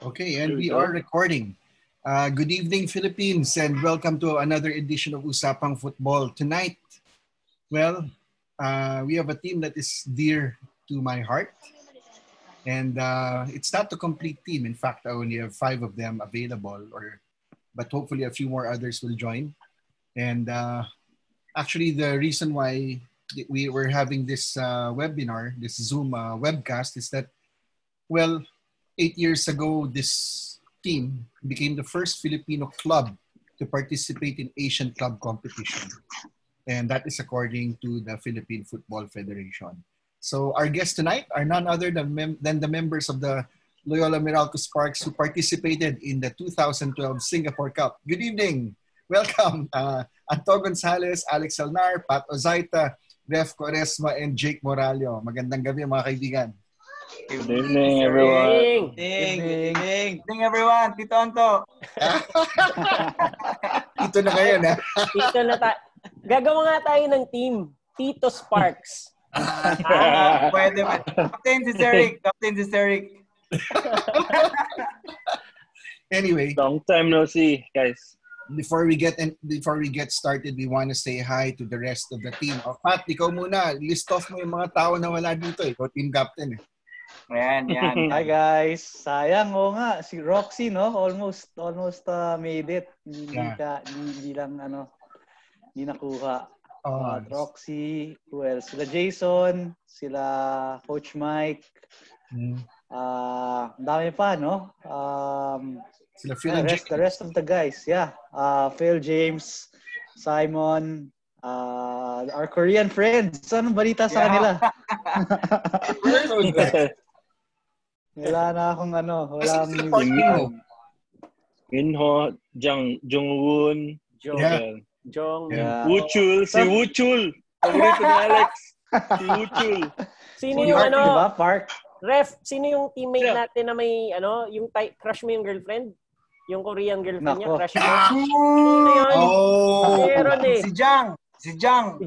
Okay, and we are recording. Good evening, Philippines, and welcome to another edition of Usapang Football. Tonight, well, we have a team that is dear to my heart. And it's not a complete team. In fact, I only have 5 of them available, but hopefully a few more others will join. And actually, the reason why we were having this webinar, this Zoom webcast, is that, well, 8 years ago, this team became the first Filipino club to participate in Asian Club competition. And that is according to the Philippine Football Federation. So our guests tonight are none other than the members of the Loyola Meralco Sparks who participated in the 2012 Singapore Cup. Good evening. Welcome. Anto Gonzalez, Alex Alnar, Pat Ozaita, Ref Quaresma, and Jake Moralio. Magandang gabi mga kaibigan. Good evening, everyone. Good evening, everyone. Tito Anto. Ito na ngayon, ha? Tito na gagawa nga tayo ng team. Tito Sparks. Pwede ba? Captain si Eric. Anyway. Long time no see, guys. Before we get started, we want to say hi to the rest of the team. Pat, ikaw muna. List off mo yung mga tao na wala dito. Ikaw team captain. Yan. Hi guys. Sayang nga si Roxy almost made it. Hindi nakuha. Roxy, who else? Sila Jason, sila Coach Mike. Dami pa, no? Sila Phil the rest of the guys, yeah. Phil, James, Simon, our Korean friends. Anong balita sa kanila? Wala na akong walang Minho, Jungwoon, Jong. Wuchul, si Wuchul. Paborito ni Alex. Si Wuchul. Sino yung diba, Park? Ref, sino yung teammate natin na may yung crush mo yung girlfriend? Yung Korean girlfriend niya, crush mo? Sino yun? Meron eh. Si Jang.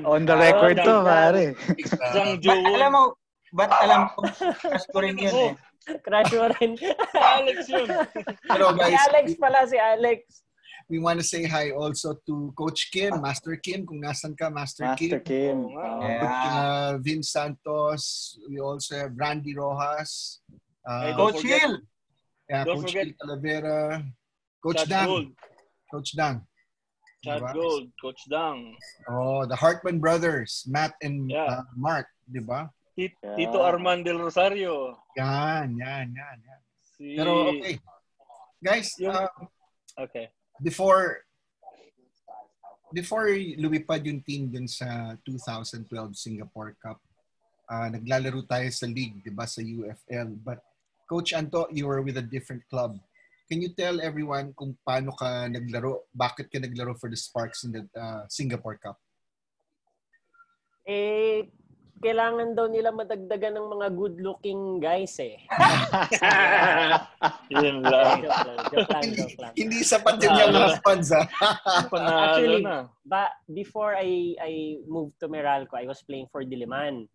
On the record to, pare. Jang Jowon. Alam ko, crush ko rin yun eh. Crush mo rin. Alex yun. Hello, guys. Si Alex. We want to say hi also to Coach Kim, Master Kim, kung nasan ka, Master Kim. Coach Vince Santos. We also have Randy Rojas. Coach Hill. Yeah, Coach Hill Talavera. Coach Dang. Coach Dang. Chad Gold, Coach Dang. Oh, the Hartman brothers, Matt and Mark, di ba? Tito Arman del Rosario. Yan. Pero okay. Guys, okay. Before lumipad yung team dun sa 2012 Singapore Cup, naglalaro tayo sa league, di ba, sa UFL. But Coach Anto, you were with a different club. Can you tell everyone kung paano ka naglaro, bakit ka naglaro for the Sparks in the Singapore Cup? Kailangan daw nila madagdagan ng mga good-looking guys eh. Yun lang. Joke lang. Hindi sapat yun yung mga fans, ha? Actually, before I moved to Meralco, I was playing for Diliman.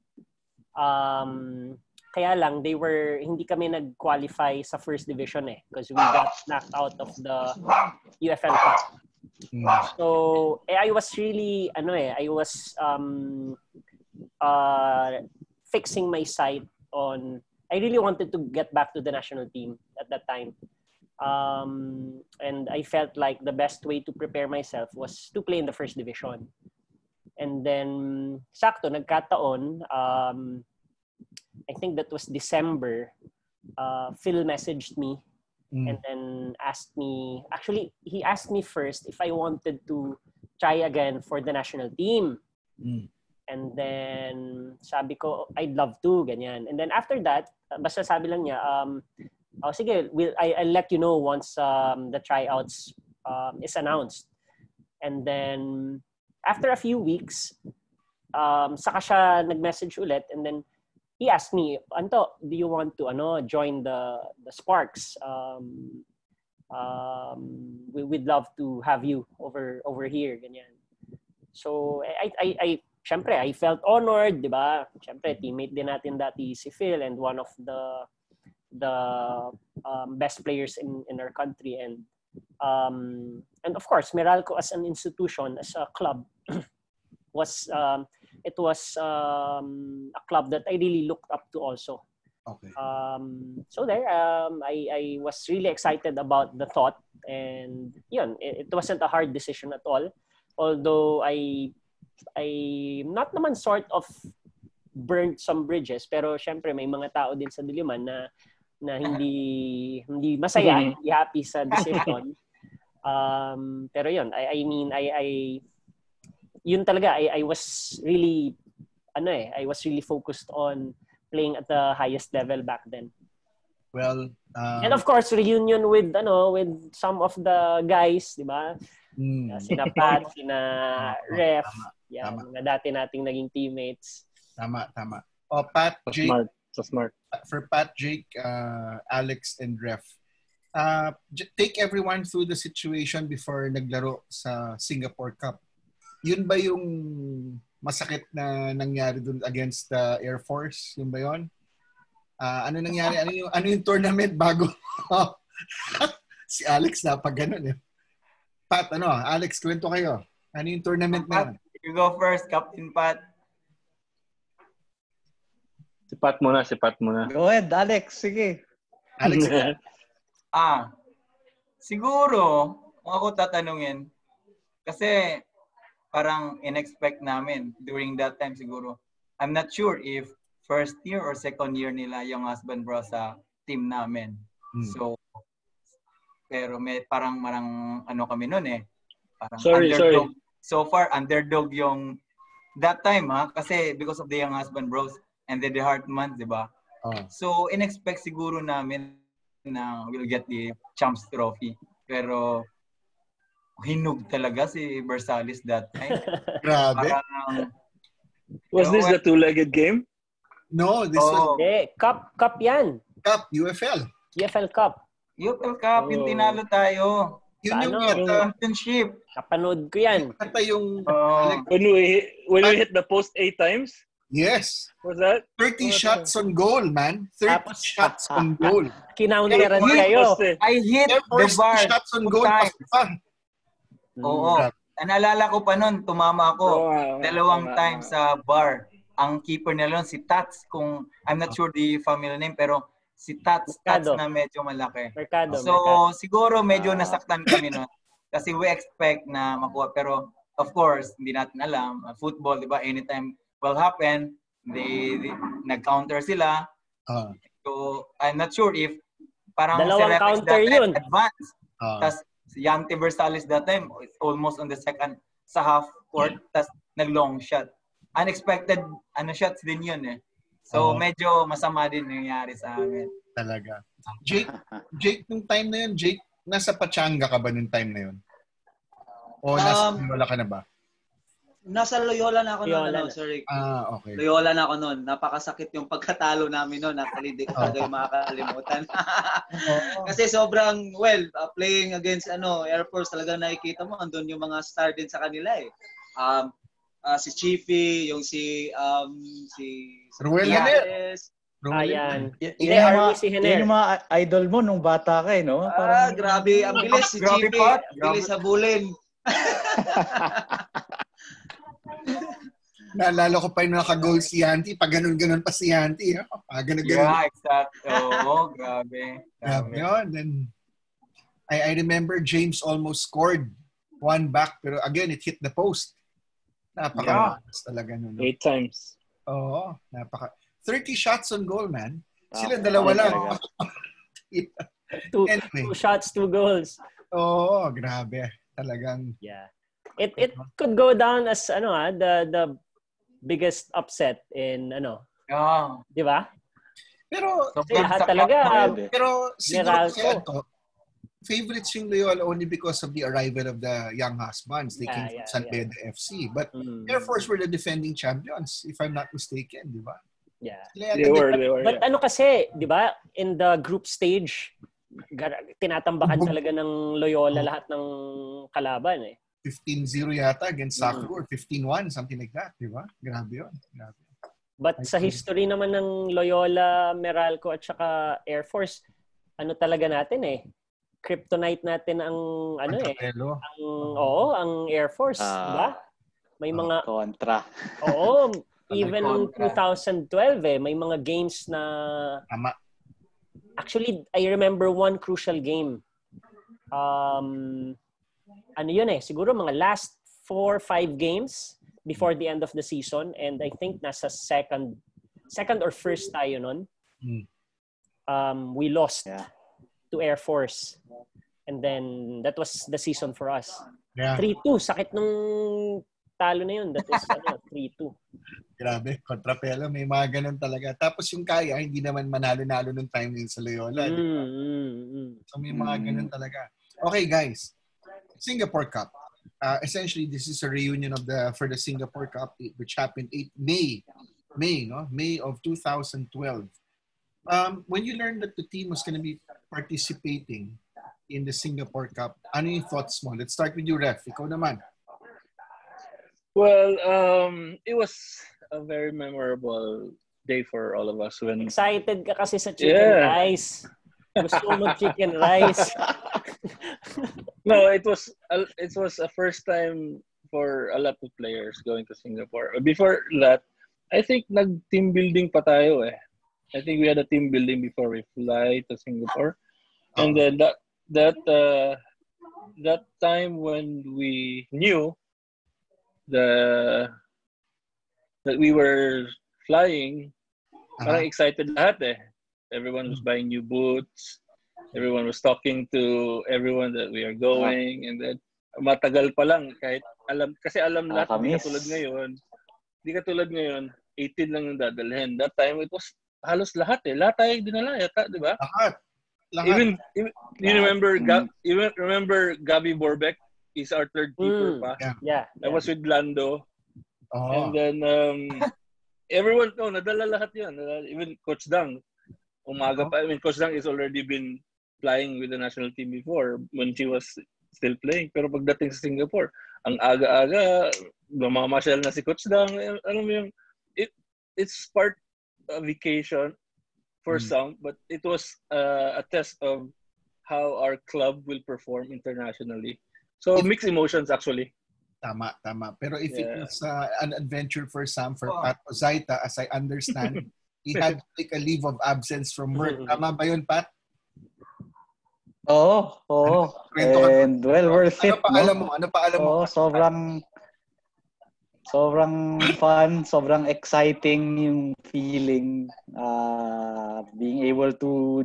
Kaya lang, hindi kami nag-qualify sa first division eh. Because we got knocked out of the UFL Cup. So, I was really, fixing my sight on, I really wanted to get back to the national team at that time. And I felt like the best way to prepare myself was to play in the first division. And then, sakto, nagkataon, I think that was December, Phil messaged me and then asked me, actually, he asked me first if I wanted to try again for the national team. And then, sabi ko, I'd love to, ganyan. And then after that, basta sabi lang niya, sige, I'll let you know once the tryouts is announced. And then, after a few weeks, saka siya nag-message ulit. And then, he asked me, Anto, do you want to join the Sparks? We'd love to have you over here, ganyan. So, Siyempre, I felt honored, di ba? Siyempre, teammate din natin dati si Phil and one of the the best players in our country, and of course Meralco as an institution, as a club, was a club that I really looked up to also. Okay. So there, I was really excited about the thought, and yun, it wasn't a hard decision at all. Although I not naman sort of burned some bridges, pero syempre may mga tao din sa Diliman na hindi masaya, hindi happy sa decision. Pero yun, I mean, yun talaga, I was really I was really focused on playing at the highest level back then. Well, and of course reunion with some of the guys, di ba? Sina Pat, sina Ref, tama. mga dati nating naging teammates. Tama. Oh, Pat, Jake. So smart. For Pat, Jake, Alex, and Ref. Take everyone through the situation before naglaro sa Singapore Cup. Yun ba yung masakit na nangyari dun against the Air Force? Yun ba yun? Ano nangyari? Ano yung tournament bago? Si Alex na pag ganun eh. Pat, Alex, kwento kayo. Ano yung tournament na yun? You go first, Captain Pat. Si Pat muna. Go ahead, Alex. Sige. Alex, siguro, kung ako tatanungin, kasi parang in-expect namin during that time siguro. I'm not sure if first year or second year nila yung husband bro sa team namin. So, pero may parang kami nun eh. Parang underdog. So far, underdog yung that time kasi because of the young husband bros and the Hartmans, di ba? So, in-expect siguro namin na we'll get the Champs Trophy. Pero, hinug talaga si Versailles that time. Grabe. Was this the two-legged game? No, this was Cup yan. Cup, UFL. UFL Cup. UFL Cup, yung tinalo tayo. Yun yung championship. Kapanood ko yan. Ata yung When we hit the post 8 times? Yes. What's that? 30 shots on goal, man. 30 shots on goal. Kinounteran kayo. I hit the bar. Shots on goal. Oo. Naalala ko pa nun, tumama ako 2 times sa bar. Ang keeper nila si Tats, kung I'm not sure the family name, pero si Tats na medyo malaki. Mercado. Siguro medyo nasaktan kami nun. Kasi we expect na makuha. Pero of course, hindi natin alam. Football, di ba? Anytime will happen. They nag-counter sila. So I'm not sure if parang dalawang counter yun. Advance. Tas si Yante Versailles that time, almost on the second sa half court, tas nag-long shot. Unexpected shots din yun eh. So medyo masama din nangyari sa amin. Talaga. Jake, nung time na yun, Jake, nasa Pachanga ka ba nung time na yun? O nasa Loyola ka na ba? Nasa Loyola na ako noon, sorry. Okay. Loyola na ako noon. Napakasakit yung pagkatalo namin noon. Actually, hindi ko talaga yung makakalimutan. Kasi sobrang, playing against Air Force, talagang nakikita mo, andun yung mga star din sa kanila eh. Si Chiefy, yung si Ruel Olivares. Ayan. Yan yung mga idol mo nung bata ka eh, no? Parang, grabe. Ang bilis si Chiefy. Bilis habulin. Naalala ko pa yung naka-goal si Yanti. Pag ganun-ganun pa si Yanti. Ganun-ganun. Yeah, exactly. Oo, grabe. Grabe yun. Then, I remember James almost scored one back. Pero again, it hit the post. Napaka-makas talaga nun. 8 times. Oo. 30 shots on goal, man. Sila dalawa lang. Two shots, 2 goals. Oo, grabe. Talagang. Yeah. It could go down as the biggest upset in di ba? Pero lahat talaga. Pero siguro favorites yung Loyola only because of the arrival of the young husbands. They came from San Pedro FC. But Air Force were the defending champions, if I'm not mistaken, di ba? Yeah. They were. But kasi, di ba, in the group stage, tinatambakan talaga ng Loyola lahat ng kalaban eh. 15-0 yata against Sakura or 15-1, something like that, di ba? Grabe yun. Grabe. But sa history naman ng Loyola, Meralco at saka Air Force, ano talaga natin kryptonite natin ang ang Air Force, di ba? May mga kontra. Oo, even noong 2012 may mga games na actually I remember one crucial game. Ano yun siguro mga last 4-5 games before the end of the season, and I think nasa second or first tayo nun. We lost to Air Force, and then that was the season for us. 3-2, sakit nung talo na yun. That was 3-2. Grabe, kontrapelo, may mga ganun talaga. Tapos yung kaya, hindi naman manalo-nalo nung time yun sa Loyola. So may mga ganun talaga. Okay guys, Singapore Cup. Essentially, this is a reunion for the Singapore Cup, which happened May of 2012. When you learned that the team was going to be participating in the Singapore Cup, ano yung thoughts mo? Let's start with you, Ref. Ikaw naman. Well, it was a very memorable day for all of us. When excited ka kasi sa chicken rice. Gusto mo chicken rice. No, it was a first time for a lot of players going to Singapore. Before that, I think nag-team building pa tayo I think we had a team building before we fly to Singapore. And then that time when we knew that we were flying, parang excited lahat Everyone was buying new boots. Everyone was talking to everyone that we are going, and then matagal pa lang kahit alam lahat, hindi katulad ngayon 18 lang yung dadalhin. That time it was halos lahat lahat tayo dinala yata, di ba? Lahat. Even you remember Gabby Borbeck is our third keeper pa. I was with Lando. And then everyone nadala lahat yun. Even Coach Dang umaga pa. I mean, Coach Dang is already been flying with the national team before when she was still playing. Pero pagdating sa Singapore, ang aga-aga, mamamasyal na si Coach Dang. Alam mo yung, it's part of vacation for some, but it was a test of how our club will perform internationally. So, mixed emotions actually. Tama. Pero if it was an adventure for Sam, for Pat Ozaita, as I understand, he had to take a leave of absence from work. Tama ba yun, Pat? Oo. And well worth it. Ano pa alam mo? Sobrang fun, sobrang exciting yung feeling, being able to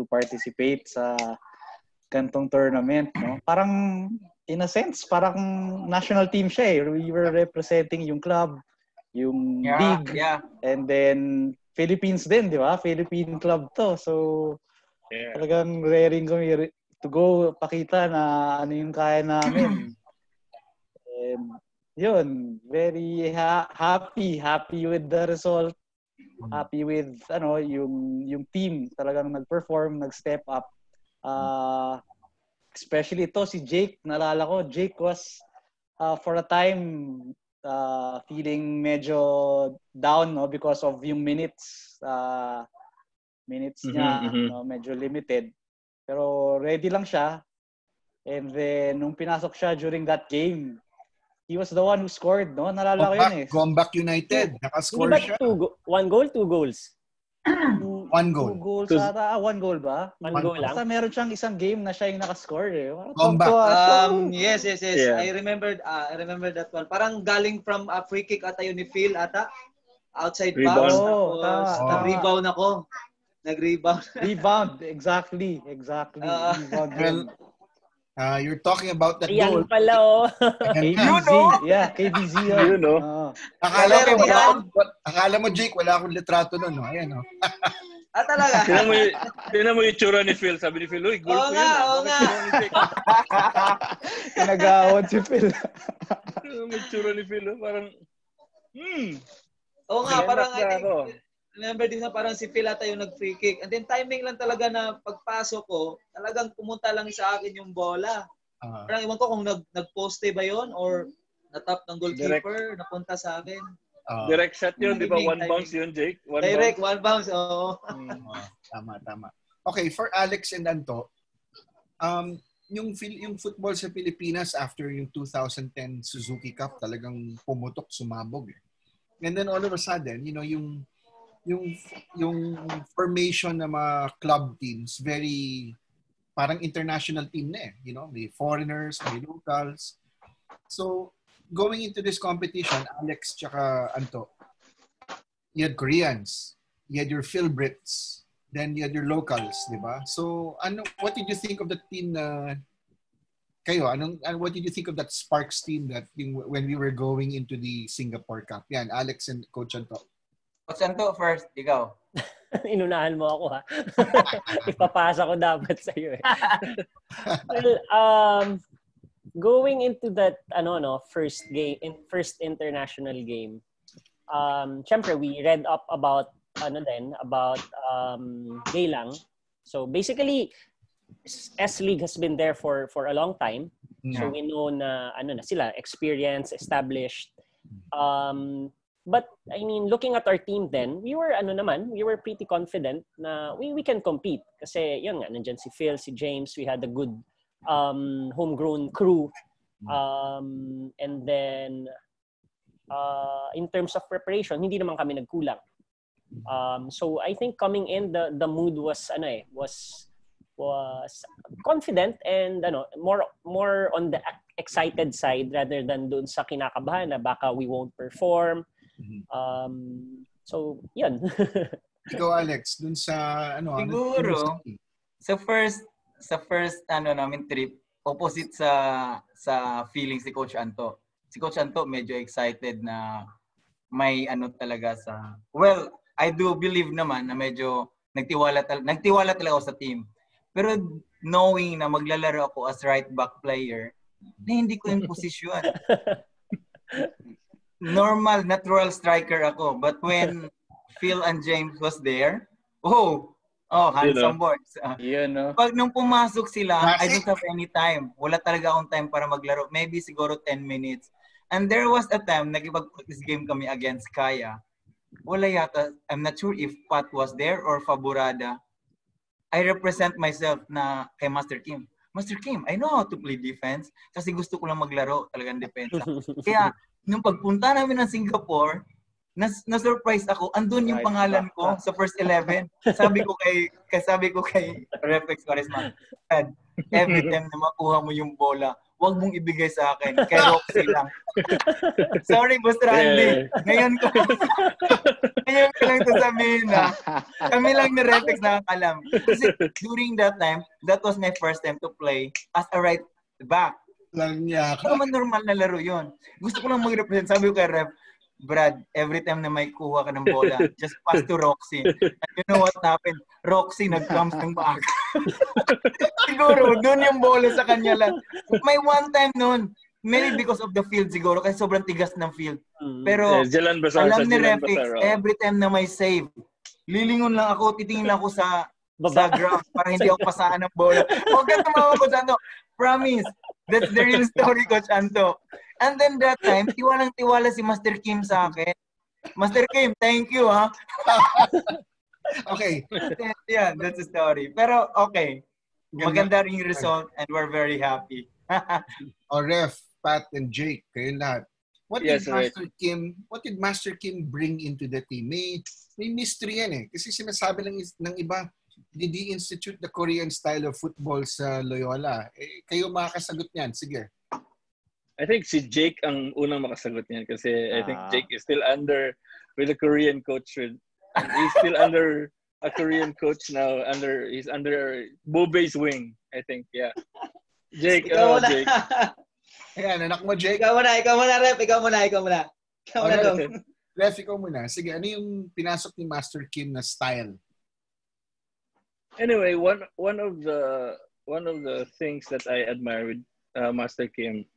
participate sa gantong tournament, no? Parang in a sense, parang national team siya We were representing yung club, yung league, and then Philippines din, di ba? Philippine club to. So, talagang raring kami to go pakita na ano yung kaya namin. And yun, very happy with the result. Happy with yung team talagang nag-perform, nag-step up. Especially ito si Jake, naalala ko, Jake was for a time feeling medyo down because of yung minutes niya, medyo limited. Pero ready lang siya. And then nung pinasok siya during that game, he was the one who scored, no? Nalala ko yun Gombak United. Nakascore siya. 1 goal, 2 goals? 1 goal. 2 goals ata. 1 goal ba? 1 goal lang? Basta meron siyang isang game na siya yung nakascore Gombak. Yes. I remember that one. Parang galing from a free kick ata yun ni Phil ata. Outside box. Nag-rebound ako. Rebound. Exactly. Rebound. You're talking about that Yan goal. pala KBZ. Yeah, KBZ. Akala mo, Jake, wala akong litrato nun. Ayan, talaga? Tingnan mo yung tsura ni Phil. Sabi ni Phil, uy, goal ko yun. Oo nga. Nag-aawad si Phil. Tingnan mo yung tsura ni Phil. Parang, Oo nga, parang I think, remember din na parang si Phil ata yung nag-free kick. And then timing lang talaga na pagpasok ko, talagang pumunta lang sa akin yung bola. Parang iwan ko kung nag-poste ba yon or natap ng goalkeeper, napunta sa akin. Direct shot yun, di ba? One bounce yun, Jake? Direct, one bounce, oo. Tama. Okay, for Alex and Anto, yung football sa Pilipinas after yung 2010 Suzuki Cup talagang pumutok, sumabog. And then all of a sudden, yung formation ng mga club teams, very parang international team na . May foreigners, may locals. So, going into this competition, Alex tsaka Anto, you had Koreans, you had your Philbrits, then you had your locals, di ba? So, what did you think of the team na kayo? What did you think of that Sparks team when we were going into the Singapore Cup? Yan, Alex and Coach Anto. Coach Anto first, ikaw. Inunahan mo ako, ha? Ipapasa ko dapat sa'yo, eh. Well, going into that first international game, syempre we read up about Geylang. So basically, S-League has been there for a long time. So we know na sila, experienced, established. But I mean, looking at our team then, we were pretty confident na we can compete kasi yun nga, nandiyan si Phil, si James, we had a good homegrown crew, and then in terms of preparation, hindi naman kami nagkulang. So I think coming in, the mood was confident and more on the excited side rather than doon sa kinakabahan na baka we won't perform. So yan. Ikaw, Alex, dun sa siguro sa first namin trip, opposite sa feelings ni Coach Anto. Si Coach Anto medyo excited na may talaga sa, well, I do believe naman na medyo nagtiwala talaga ako sa team. Pero knowing na maglalaro ako as right back player, na hindi ko yung posisyon. Normal, natural striker ako. But when Phil and James was there, handsome boys. Pag nung pumasok sila, I don't have any time. Wala talaga akong time para maglaro. Maybe siguro 10 minutes. And there was a time, nagipag-practice game kami against Kaya. Wala yata, I'm not sure if Pat was there or Faburada. I represent myself na kay Master Kim. Master Kim, I know how to play defense kasi gusto ko lang maglaro talagang depensa. Kaya, nung pagpunta namin ng Singapore, na-surprise ako, andun yung pangalan ko sa first 11. Sabi ko kay Reflex Charisma, every time na makuha mo yung bola, huwag mong ibigay sa akin. Kay Roxy lang. Sorry, Boss Randy. Ngayon ko lang sabihin na kami lang ni Reflex nakakalam. Kasi during that time, that was my first time to play as a right back. Hindi naman normal na laro yun. Gusto ko lang mag-represent. Sabi ko kay Ref, Brad, every time na may kuha ka ng bola, just pass to Roxy. And you know what happened? Roxy nag-comes ng maaga. Siguro, doon yung bola sa kanya lang. May one time noon, maybe because of the field siguro, kasi sobrang tigas ng field. Pero, alam ni Refix, every time na may save, lilingon lang ako, titingin lang ako sa ground para hindi ako pasaan ng bola. Huwag ka tumawa, Coach Anto. Promise. That's the real story, Coach Anto. And then that time, tiwalang-tiwala si Master Kim sa akin. Master Kim, thank you, ha? Okay. Yeah, that's the story. Pero, okay. Maganda rin yung result and we're very happy. Ref, Pat, and Jake, kayo lahat. What did Master Kim bring into the team? May mystery yan eh. Kasi sinasabi lang ng iba, did he institute the Korean style of football sa Loyola? Kayo makakasagot niyan. Sige. I think si Jake ang unang makasagot niyan kasi I think Jake is still with a Korean coach. He's still under a Korean coach now. He's under Bobe's wing, I think. Yeah. Jake, Jake. Ayan, anak mo, Jake. Ikaw muna, Ref. Ikaw muna. Ref, ikaw muna. Sige, ano yung pinasok ni Master Kim na style? Anyway, one of the things that I admire with Master Kim,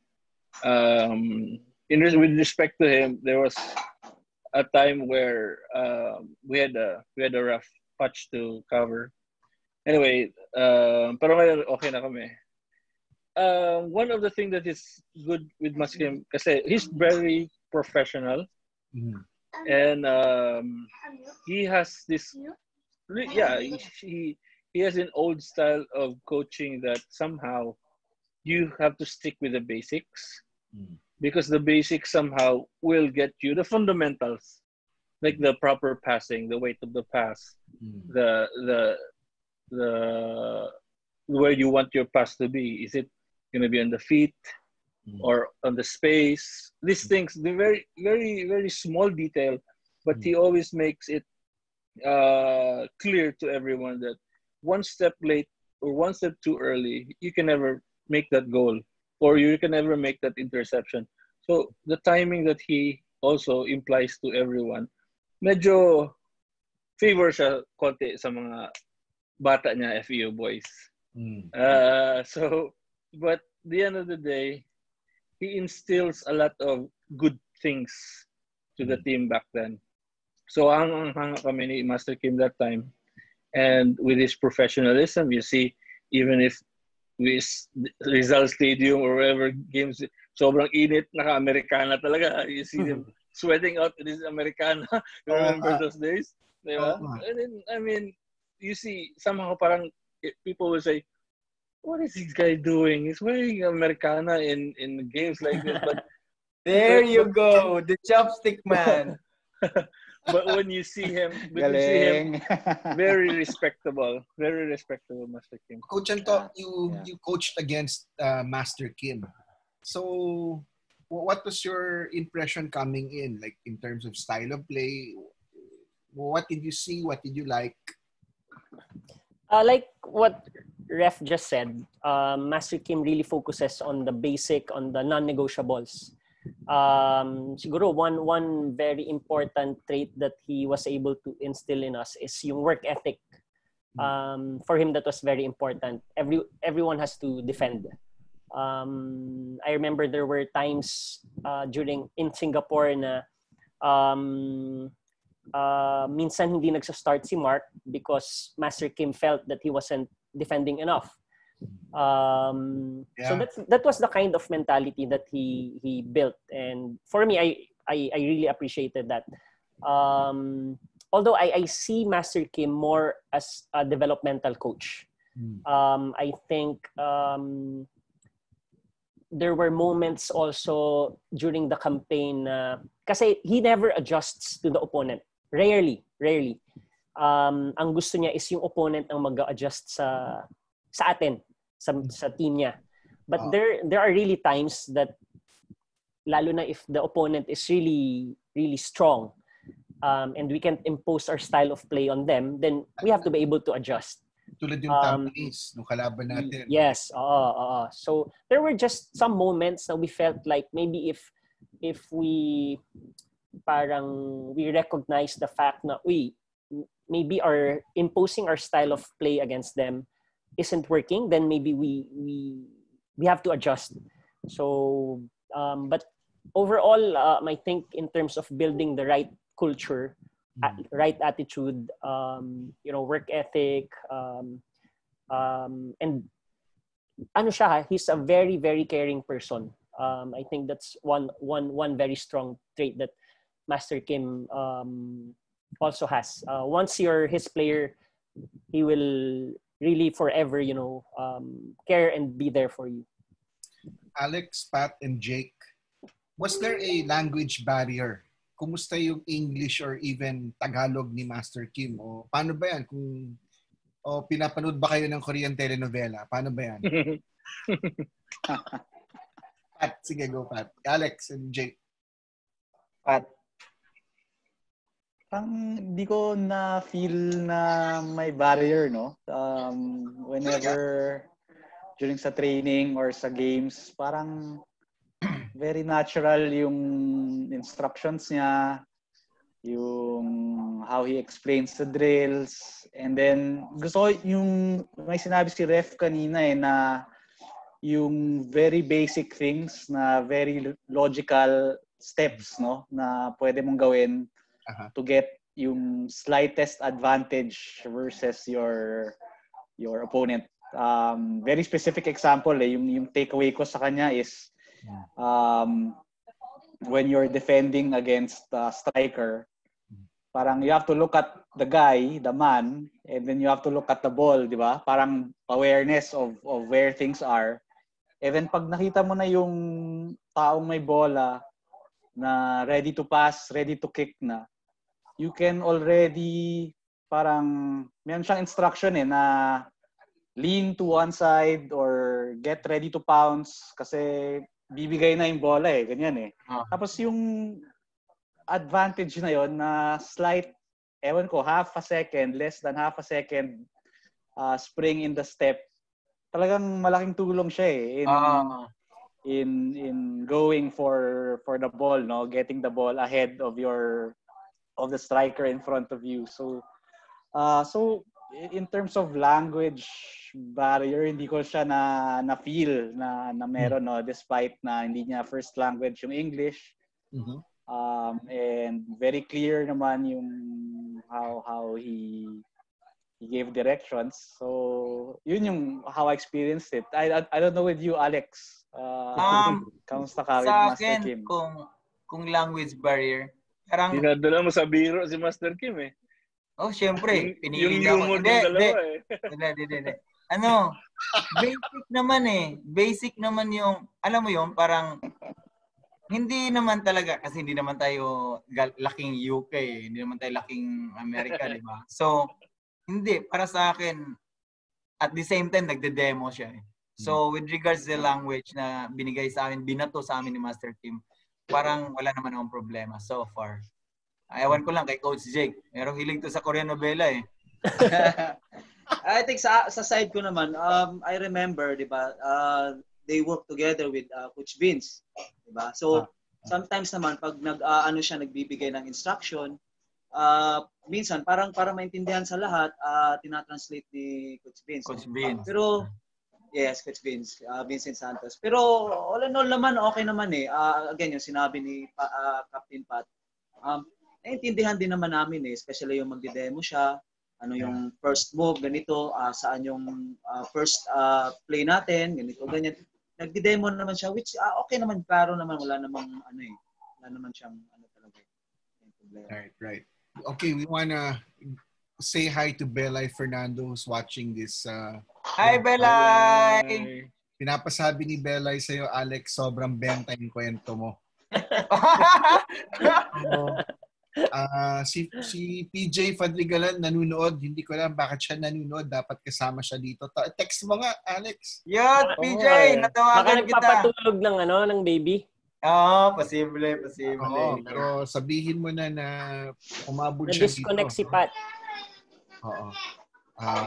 with respect to him, there was a time where we had a rough patch to cover. Anyway, pero ngayon okay na kami. One of the things that is good with Master Kim kasi he's very professional. And he has this, he has an old style of coaching that somehow you have to stick with the basics, because the basics somehow will get you the fundamentals, like the proper passing, the weight of the pass, the where you want your pass to be. Is it going to be on the feet or on the space? These things, they're very, very, very small detail, but he always makes it clear to everyone that one step late or one step too early, you can never make that goal, or you can never make that interception. So the timing that he also implies to everyone, medyo favor siya konti sa mga bata niya, FEU boys. So, but at the end of the day, he instills a lot of good things to the team back then. So, hanga kami ni Master Kim that time. And with his professionalism, you see, even if with Rizal Stadium or wherever games, sobrang init, naka-Americana talaga. You see them sweating out in his Americana. Remember those days? Diba? And then, I mean, you see, somehow parang people will say, what is this guy doing? He's wearing Americana in games like this. But there you go, the chopstick man. But when you see him, very respectable, Master Kim. Coach Anto, you coached against Master Kim. So, what was your impression coming in, like in terms of style of play? What did you see? What did you like? Like what Ref just said, Master Kim really focuses on the basic, on the non-negotiables. Siguro one very important trait that he was able to instill in us is yung work ethic. For him, that was very important. Everyone has to defend. I remember there were times in Singapore na minsan hindi nagsa-start si Mark because Master Kim felt that he wasn't defending enough. So that was the kind of mentality that he built, and for me, I really appreciated that. Although I see Master Kim more as a developmental coach. I think there were moments also during the campaign kasi he never adjusts to the opponent. Rarely. Ang gusto niya is yung opponent ang mag-adjust sa atin, sa team niya. But there are really times that, lalo na if the opponent is really, really strong, and we can't impose our style of play on them, then we have to be able to adjust. Tulad yung Tampines, nung kalaban natin. Yes, so there were just some moments that we felt like maybe if we recognize the fact na maybe imposing our style of play against them isn't working, then maybe we have to adjust. So but overall, I think in terms of building the right culture, right attitude, work ethic, and he's a very, very caring person. I think that's one very strong trait that Master Kim also has. Once you're his player, he will really forever, care and be there for you. Alex, Pat, and Jake, was there a language barrier? Kumusta yung English or even Tagalog ni Master Kim? O paano ba yan? Pinapanood ba kayo ng Korean telenovela? Paano ba yan? Pat, sige, go Pat. Alex and Jake. Pat. Hindi ko na-feel na may barrier, no? Whenever during sa training or sa games, parang very natural yung instructions niya, yung how he explains the drills, and then gusto ko yung may sinabi si Ref kanina na yung very basic things na very logical steps, no, na pwede mong gawin to get yung slightest advantage versus your opponent. Very specific example, yung takeaway ko sa kanya is when you're defending against a striker, parang you have to look at the guy, the man, and then you have to look at the ball, di ba? Parang awareness of where things are. And then pag nakita mo na yung taong may bola na ready to pass, ready to kick na, you can already parang meron siyang instruction na lean to one side or get ready to pounce kasi bibigay na yung bola ganyan Tapos yung advantage na yon na slight, ewan ko, half a second, less than half a second spring in the step, talagang malaking tulong siya in going for the ball, no, getting the ball ahead of the striker in front of you. So in terms of language barrier, hindi ko siya na feel na meron, no, despite na hindi niya first language yung English. Mm-hmm. And very clear naman yung how he gave directions. So yun yung how I experienced it. I don't know with you, Alex. Kamusta ka with Master Kim? Kung language barrier, parang dinadala mo sa biro si Master Kim Oh, syempre, pinili niya ako. Hindi. Ano, basic naman yung, alam mo yung parang, hindi naman talaga, kasi hindi naman tayo laking UK, hindi naman tayo laking America, di ba? So, hindi, para sa akin, at the same time, nagde-demo siya So, with regards to the language na binigay sa amin, binato sa amin ni Master Kim, parang wala naman akong problema so far. Ewan ko lang kay Coach Jake. Merong hilig to sa Korean novela I think sa side ko naman, I remember, di ba, they work together with Coach Vince. Di ba? So, sometimes naman, pag nagbibigay ng instruction, minsan, parang para maintindihan sa lahat, tinatranslate ni Coach Vince. Coach Vince. Pero, yes, Coach Vince, Vincent Santos. Pero, all in all naman, okay naman again, yung sinabi ni Captain Pat, naiintindihan din naman namin especially yung magde-demo siya, ano yung first move, ganito, saan yung first play natin, ganito, ganyan. Nagde-demo naman siya, which okay naman, klaro naman, wala namang wala naman siyang talaga. Right. Okay, we wanna say hi to Belay Fernando who's watching this. Hi, Belay! Pinapasabi ni Belay sa'yo, Alex, sobrang benta yung kwento mo. Si PJ Fadrigalan nanunood. Hindi ko alam bakit siya nanunood. Dapat kasama siya dito. Text mo nga, Alex. Yan, PJ. Natawagan kita. Baka nagpapatulog ng baby. Posible. Pero sabihin mo na umabot siya dito. Na-disconnect si Pat. Oo.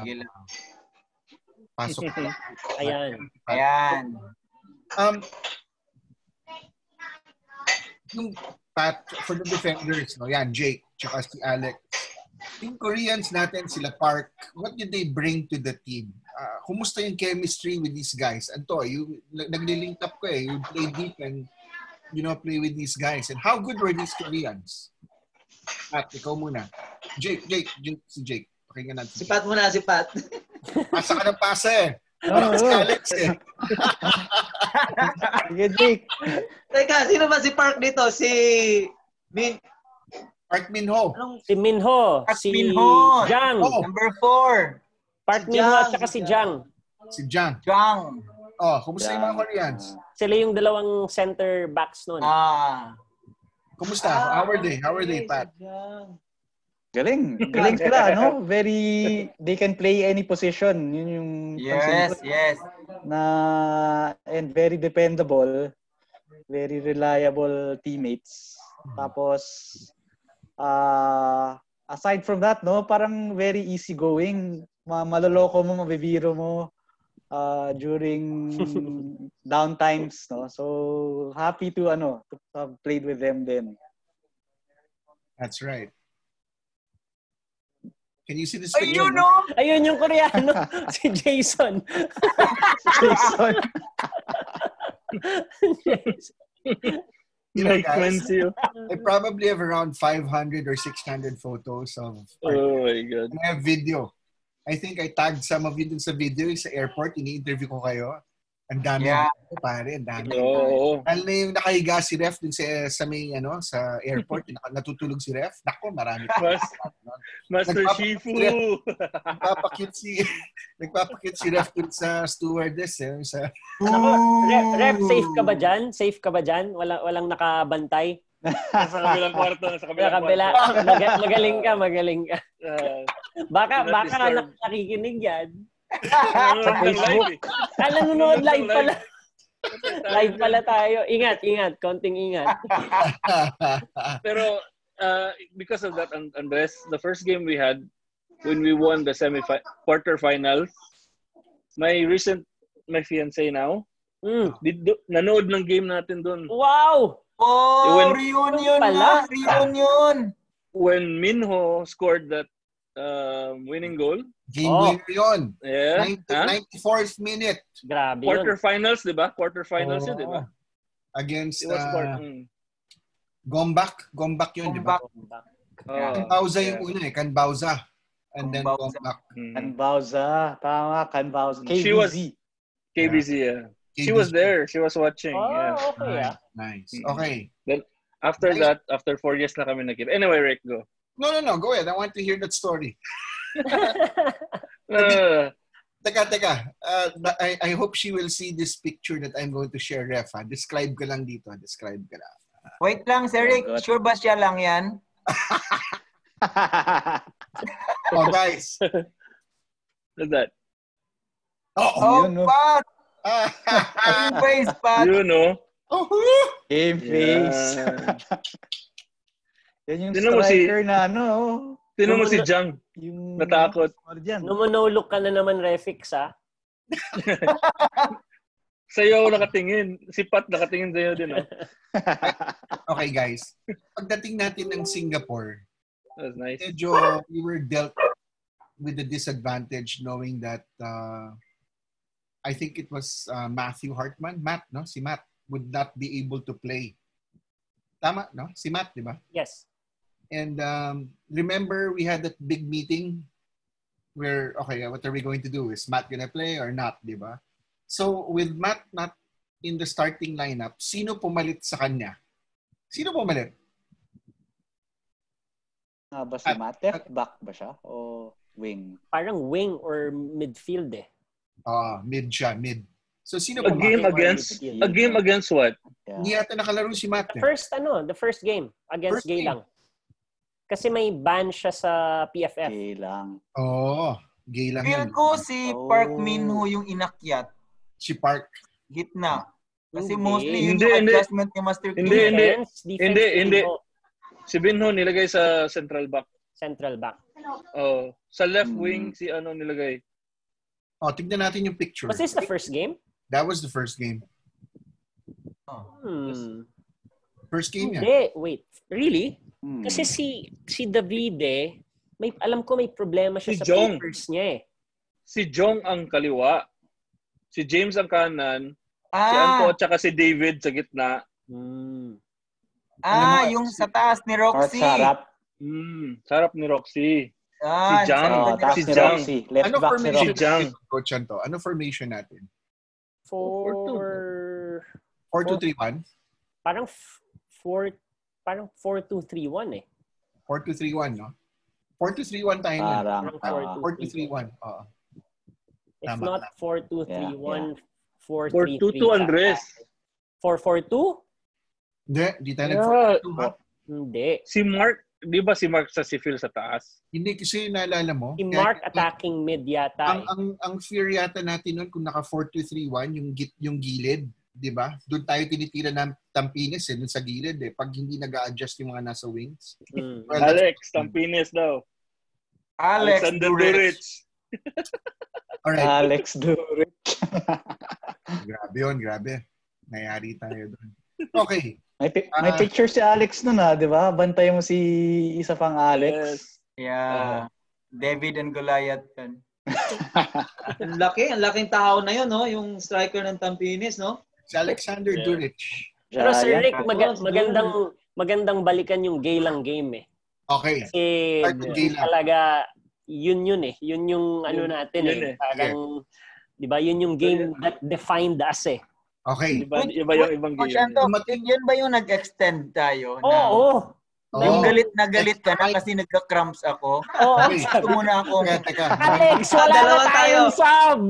Sige lang. Pasok. Ayan. Yung Pat, for the defenders, no? Yan, Jake, tsaka si Alex. Yung Koreans natin, sila Park, what did they bring to the team? Kumusta yung chemistry with these guys? Anto, nagli-link up ko you play deep and, play with these guys. And how good were these Koreans? Pat, ikaw muna. Jake, si Jake. Pakinggan natin. Si Pat muna, si Pat. Pasa ka ng pasa Si Alex Sige, Jake. Teka, sino ba si Park dito? Park Minho. Si Minho. Si Jang. Number 4. Park Minho at saka si Jang. Si Jang. Kumusta yung mga Koreans? Sila yung dalawang center backs nun. Kumusta? How are they, Pat? Galing sila, no? They can play any position. Yun yung yes. And very dependable, very reliable teammates. Tapos aside from that, no, parang very easygoing. Maloloko mo, mabibiro mo during downtimes, no? So happy to have played with them then. That's right. Can you see this picture? Ayun yung Koreano. Si Jason. Guys, I probably have around 500 or 600 photos of Oh my God. I have video. I think I tagged some of you dun sa video sa airport. Ini-interview ko kayo. Ang dami pare, ang dami. Lalo na yung nakahiga si ref dun sa may sa airport, natutulog si ref. Nako, marami. Master Shifu. Nagpapakit si ref dun sa stewardess sa Ref, safe ka ba diyan? Safe ka ba diyan? Walang nakabantay. Sa kabilang kwarto, Magaling ka. Baka nakikinig yan. Sa Facebook. Nanonood live pala. Live pala tayo. Ingat. Konting ingat. Pero because of that, Andres, the first game we had when we won the quarterfinals, my fiancé now, nanood ng game natin doon. Wow! Reunion pala. Reunion. When Minho scored that winning goal. Game winner yun. Yeah. 94th minute. Grabe yun. Quarterfinals, di ba? Quarterfinals yun, di ba? Against Gombak yun, di ba? Canbauza yung una Canbauza. And then Gombak. Canbauza. Tama, Canbauza. KBZ, yeah. She was there. She was watching. Okay. Nice. Okay. Then, after that, after 4 years na kami nag-give. Anyway, Rick, go. No. Go ahead. I want to hear that story. Teka. I hope she will see this picture that I'm going to share, Ref. Describe ka lang dito. Wait lang, Sir Rick. Sure ba siya lang yan? Guys. What's that? Pat! Game face, Pat! Game face. Yan yung striker na Sino mo si Jang? Yung natakot. Numonolog ka na naman, Refix, ha? Sa'yo ako nakatingin. Si Pat nakatingin sa'yo din, Okay, guys. Pagdating natin ng Singapore, that was nice. Medyo we were dealt with the disadvantage knowing that I think it was Matthew Hartman. Si Matt would not be able to play. Tama, no? Si Matt, di ba? Yes. And remember, we had that big meeting where, okay, what are we going to do? Is Matt gonna play or not, di ba? So, with Matt not in the starting lineup, sino pumalit sa kanya? Sino pumalit? Ba si Matt? Left back ba siya? O wing? Parang wing or midfield Mid siya, mid. So, sino A game against what? Hindi yata nakalaro si Matt. The first game against Geylang. Kasi may ban siya sa PFF. Geylang. Geylang. Feel ko si Park Minho yung inakyat. Si Park. Gitna. Kasi mostly yung adjustment ni Master King. Hindi. Si Minho nilagay sa central back. Sa left wing si nilagay. Tignan natin yung picture. Was this the first game? That was the first game. First game yan. Hindi. Wait. Really? Kasi si Davide, alam ko may problema siya sa papers niya . Si Jong ang kaliwa. Si James ang kanan. Si Anto at saka si David sa gitna. Yung sa taas ni Roxy. Sarap ni Roxy. Si Jang. Left back si Roxy. Coach Anto, ano formation natin? 4-2-3-1. Parang 4-2-3-1 4-2-3-1, no? 4-2-3-1 tayo nun. Parang 4-2-3-1. If not 4-2-3-1, 4-2-2 Andres. 4-4-2? Hindi tayo nag-4-2, ha? Hindi. Si Mark, di ba si Mark sa si Phil sa taas? Hindi, kasi naalala mo. Si Mark attacking mid yata. Ang fear yata natin nun kung naka 4-2-3-1, yung gilid, di ba? Doon tayo tinitira ng Tampines dun sa gilid pag hindi nag-a-adjust yung mga nasa wings. Well, Alex, Tampines daw. Alexander Durich. Alright. Alex Durich. Grabe. Nayari tayo doon. Okay. May picture si Alex nun di ba? Bantay mo si isa pang Alex. Yes. Yeah. David and Goliath yan. Ang laking tao na yun, no? Yung striker ng Tampines, no? Si Alexander Durich. Pero Sir Rick, magandang balikan yung Geylang game Okay. Kasi talaga, yun Yun yung natin Parang Di ba? Yun yung game that defined us eh. Okay. Iba yung ibang game. Yan ba yung nag-extend tayo? Oo. Yung galit na galit ka na kasi nagka-cramps ako. Oo. Gusto mo na ako. Alex, wala na tayong sub!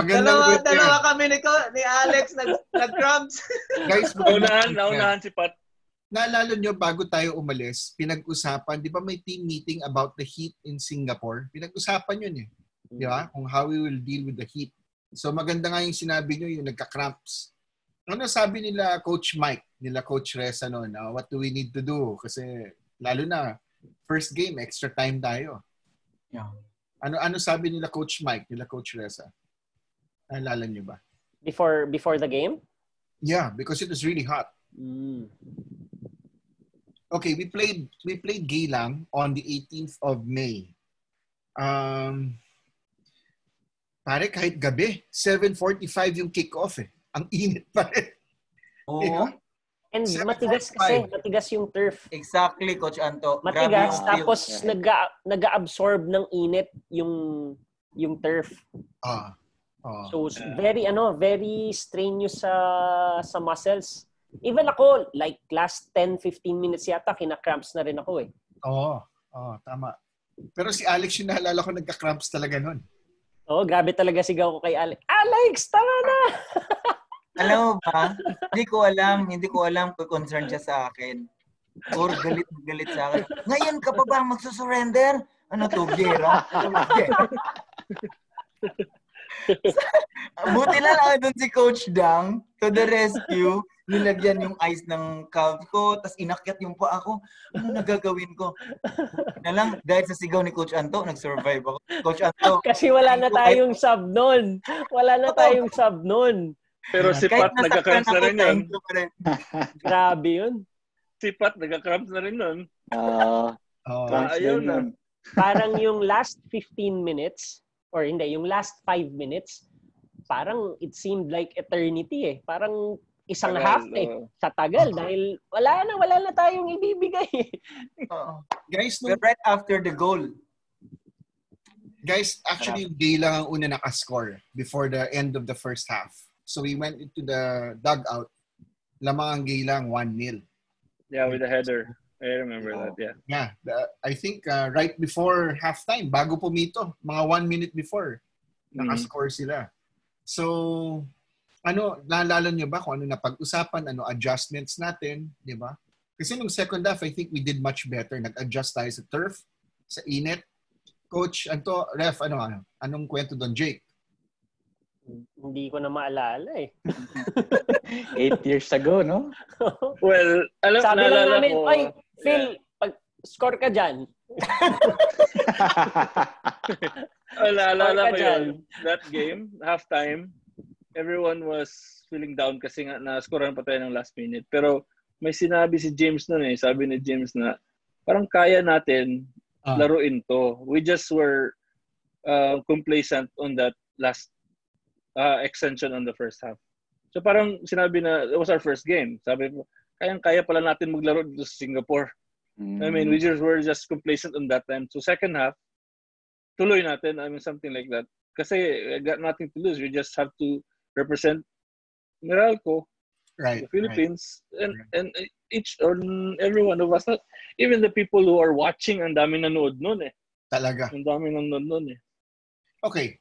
Dalawa kami ni Alex nag-cramps. Guys, naunahan si Pat. Naalala nyo, bago tayo umalis, pinag-usapan, di ba may team meeting about the heat in Singapore? Pinag-usapan yun eh. Di ba? Kung how we will deal with the heat. So maganda nga yung sinabi nyo, yung nagka-cramps. Ano sabi nila Coach Mike, nila Coach Reza noon, what do we need to do? Kasi lalo na, first game, extra time tayo. Yeah. Ano sabi nila Coach Mike, nila Coach Reza? Naalala nyo ba? Before the game? Yeah, because it was really hot. Okay, we played Geylang on the 18th of May. Pare, kahit gabi, 7:45 yung kick-off eh. Ang init pa rin. Oo. Diba? And matigas kasi, matigas yung turf. Exactly, Coach Anto. Matigas, tapos nag-absorb ng init yung turf. So very strenuous sa muscles. Even ako, like last 10-15 minutes yata, kina-cramps na rin ako eh. Oo, tama. Pero si Alex yung naalala ko nagka-cramps talaga nun. Oo, grabe talaga sigaw ko kay Alex. Alex, tama na! Alam mo ba? Hindi ko alam kung concerned siya sa akin. Or galit sa akin. Ngayon ka pa ba magsusurrender? Ano to, gera? Buti lang doon si Coach Dang to the rescue. Nilagyan yung ice ng calf ko, tapos inakyat yung paa ko. Ano nagagawin ko? Na lang, dahil sa sigaw ni Coach Anto, nag-survive ako. Coach Anto. Kasi wala na tayong sub nun. Pero si Pat nagka-cramps na rin yun. Grabe yun. Si Pat nagka-cramps na rin yun. Ayaw na. Parang yung last 15 minutes, or hindi, yung last 5 minutes, parang it seemed like eternity eh. Parang isang half sa tagal dahil wala na tayong ibibigay. Guys, we're right after the goal. Guys, actually, Geylang ang una nakascore before the end of the first half. So we went into the dugout. Lamang ang Geylang 1-0. Yeah, with the header. I remember that, yeah. Yeah, I think right before halftime, bago pumito, mga 1 minute before, nakascore sila. So, naalala nyo ba kung ano napag-usapan, adjustments natin, di ba? Kasi nung second half, I think we did much better. Nag-adjust tayo sa turf, sa init. Coach, ref, anong kwento doon, Jake? Hindi ko na maalala eh. 8 years ago, no? Well, sabi lang namin, ko, oy, Phil, pag-score ka dyan. Naalala ko yun. That game, halftime, everyone was feeling down kasi nga na-scorean pa tayo ng last minute. Pero may sinabi si James nun eh. Sabi ni James na parang kaya natin laruin to. We just were complacent on that last extension on the first half. So parang sinabi na it was our first game. Sabi mo, kaya pala natin maglaro dito sa Singapore. I mean, were just complacent on that time. So second half, tuloy natin. I mean, something like that. Kasi I got nothing to lose. We just have to represent Meralco, the Philippines, and each or every one of us. Even the people who are watching, ang dami nanood nun eh. Talaga. Ang dami nanood nun eh. Okay.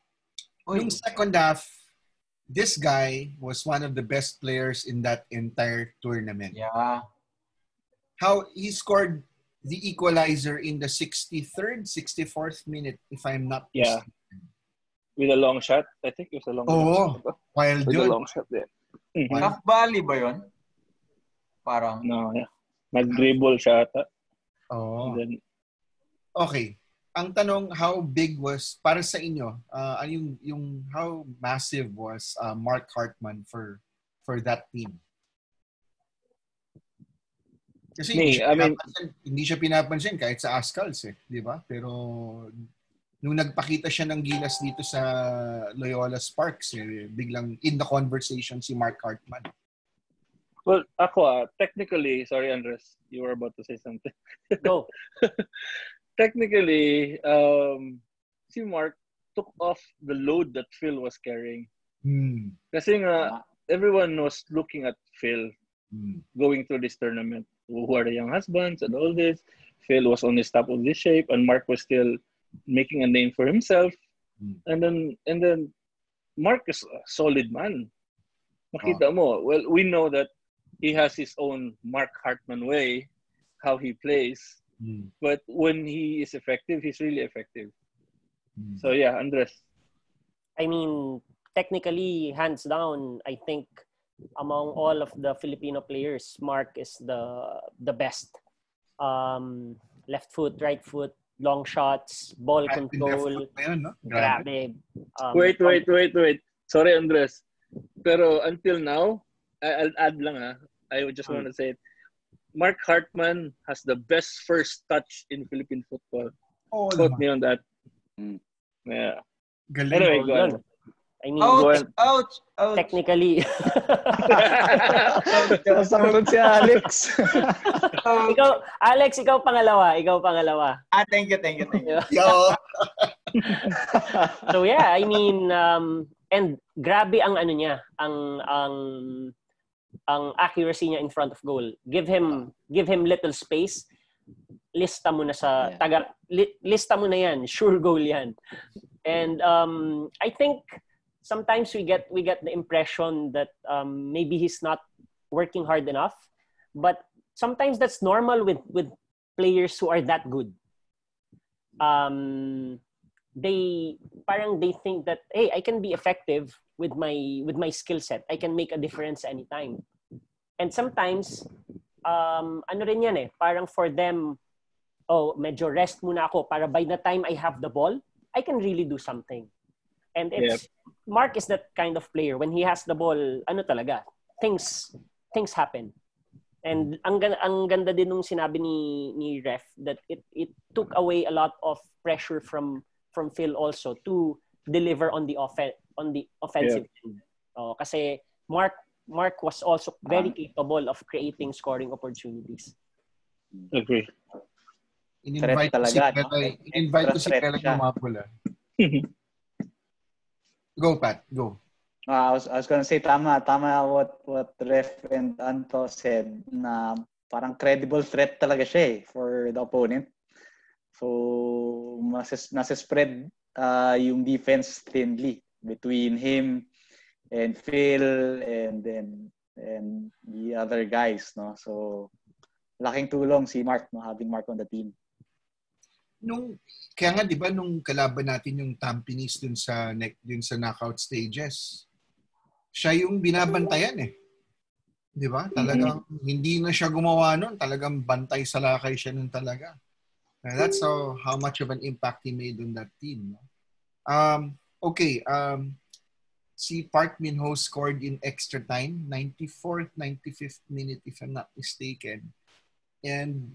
Yung second half, this guy was one of the best players in that entire tournament. Yeah. How he scored the equalizer in the 63rd, 64th minute, if I'm not mistaken. With a long shot. I think it was a long shot. Wild with dude. a long shot there. Half volley ba yun? Parang. No, yeah. Nag-dribble siya ata. Then, okay. Ang tanong, how big was, para sa inyo, yung how massive was Mark Hartman for that team? Kasi hindi siya pinapansin kahit sa Azkals eh, di ba? Pero nung nagpakita siya ng gilas dito sa Loyola Sparks, biglang in the conversation si Mark Hartman. Well, ako technically, sorry Andres, you were about to say something. Go. Technically, si Mark, took off the load that Phil was carrying. Mm. Kasi nga, everyone was looking at Phil going through this tournament. Who are the young husbands and all this. Phil was on his top of this shape, and Mark was still making a name for himself. And then Mark is a solid man. Makita mo. Well, we know that he has his own Mark Hartman way, how he plays. But when he is effective, he's really effective. So yeah, Andres. I mean, technically, hands down, I think among all of the Filipino players, Mark is the best. Left foot, right foot, long shots, ball control. No? Grabe. Wait. Sorry, Andres. Pero until now, I'll add lang I just want to say it. Mark Hartman has the best first touch in Philippine football. Quote me on that. Yeah. Galing. Anyway, go on. I mean, ouch. Technically. Sasagot si Alex. Alex, ikaw pangalawa. Thank you. So yeah, I mean, and grabe ang ano niya, ang accuracy niya in front of goal. Give him little space. Lista mo na lista mo na yan. Sure goal yan. And I think sometimes we get the impression that maybe he's not working hard enough, but sometimes that's normal with players who are that good. They think that, hey, I can be effective with my skill set. I can make a difference anytime. And sometimes ano rin yan parang for them, medyo rest muna ako para by the time I have the ball, I can really do something. And Mark is that kind of player. When he has the ball, ano talaga, things happen. And ang ganda din nung sinabi ni Ref that it took away a lot of pressure from Phil also to deliver on the offensive end. Kasi Mark was also very capable of creating scoring opportunities. Agree. In-invite ko si Kela Gumapula. Go, Pat. Go. I was gonna say tama what Ref and Anto said na parang credible threat talaga siya for the opponent. So nasa-spread yung defense thinly between him and Phil and the other guys, no. So laking tulong si Mark, no, having Mark on the team. Kaya nga 'di ba nung kalaban natin yung Tampines dun sa knockout stages, siya yung binabantayan 'di ba? Talagang hindi na siya gumawa nun, talagang bantay sa lakay siya nun talaga. That's how much of an impact he made on that team, no? Si Park Min-ho scored in extra time, 94th, 95th minute if I'm not mistaken. And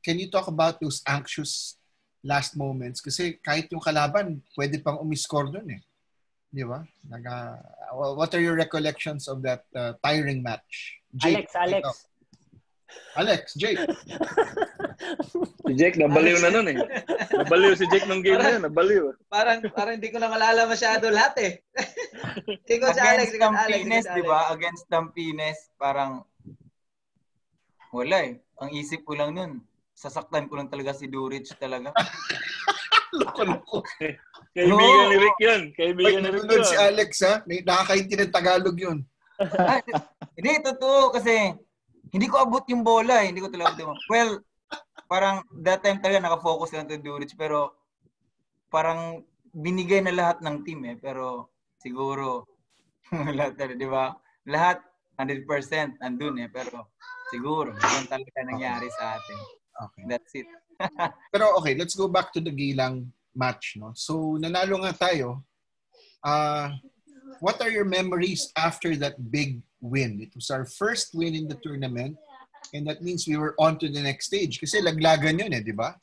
can you talk about those anxious last moments? Kasi kahit yung kalaban, pwede pang umiscore dun Di ba? What are your recollections of that tiring match? Jake, Alex, Jake. Si Jake, nabaliw na nun Nabaliw si Jake nung game na yun. Nabaliw. Parang hindi ko na malala masyado lahat Ikaw si Alex. Tampines, di ba? Against Tampines, parang wala Ang isip ko lang nun, sasaktan ko lang talaga si Duric talaga. Loko. Kaibigan ni Rick yun. Nanonood si Alex nakakaintindi ng Tagalog yun. Hindi, totoo kasi hindi ko abot yung bola Hindi ko talaga abot. Well, parang that time talaga nakafocus lang to Duric pero parang binigay na lahat ng team pero siguro lahat talaga, di ba? Lahat 100% andun pero siguro yun talaga nangyari sa atin. Okay. That's it. Pero okay, let's go back to the Gilang match, no? So nanalo nga tayo. What are your memories after that big win? It was our first win in the tournament, and that means we were on to the next stage. Kasi laglagan yun di ba?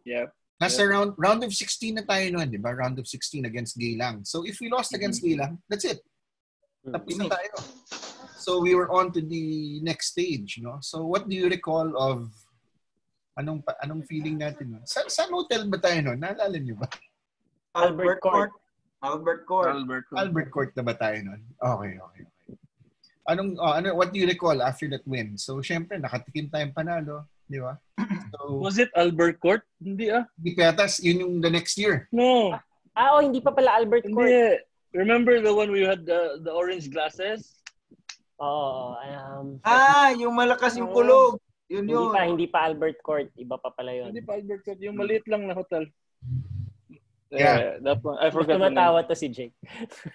Yeah. Nasa round of 16 na tayo noon, di ba? Round of 16 against Gilang. So if we lost against Gilang, that's it. Tapos na tayo. So we were on to the next stage, no? So what do you recall of anong feeling natin? Saan hotel ba tayo noon? Naalala niyo ba? Albert Court. Albert Court na ba tayo nun? Okay. What do you recall after that win? So, syempre, nakatikim tayong panalo. Di ba? So, was it Albert Court? Hindi Hindi petas, yun yung the next year. No. Hindi pa pala Albert Court. Hindi. Remember the one we had the orange glasses? Yung malakas yung kulog. Yun. Hindi pa Albert Court. Iba pa pala yun. Hindi pa Albert Court. Yung maliit lang na hotel. Yeah. That one. I forgot the name. Tumatawa to si Jake.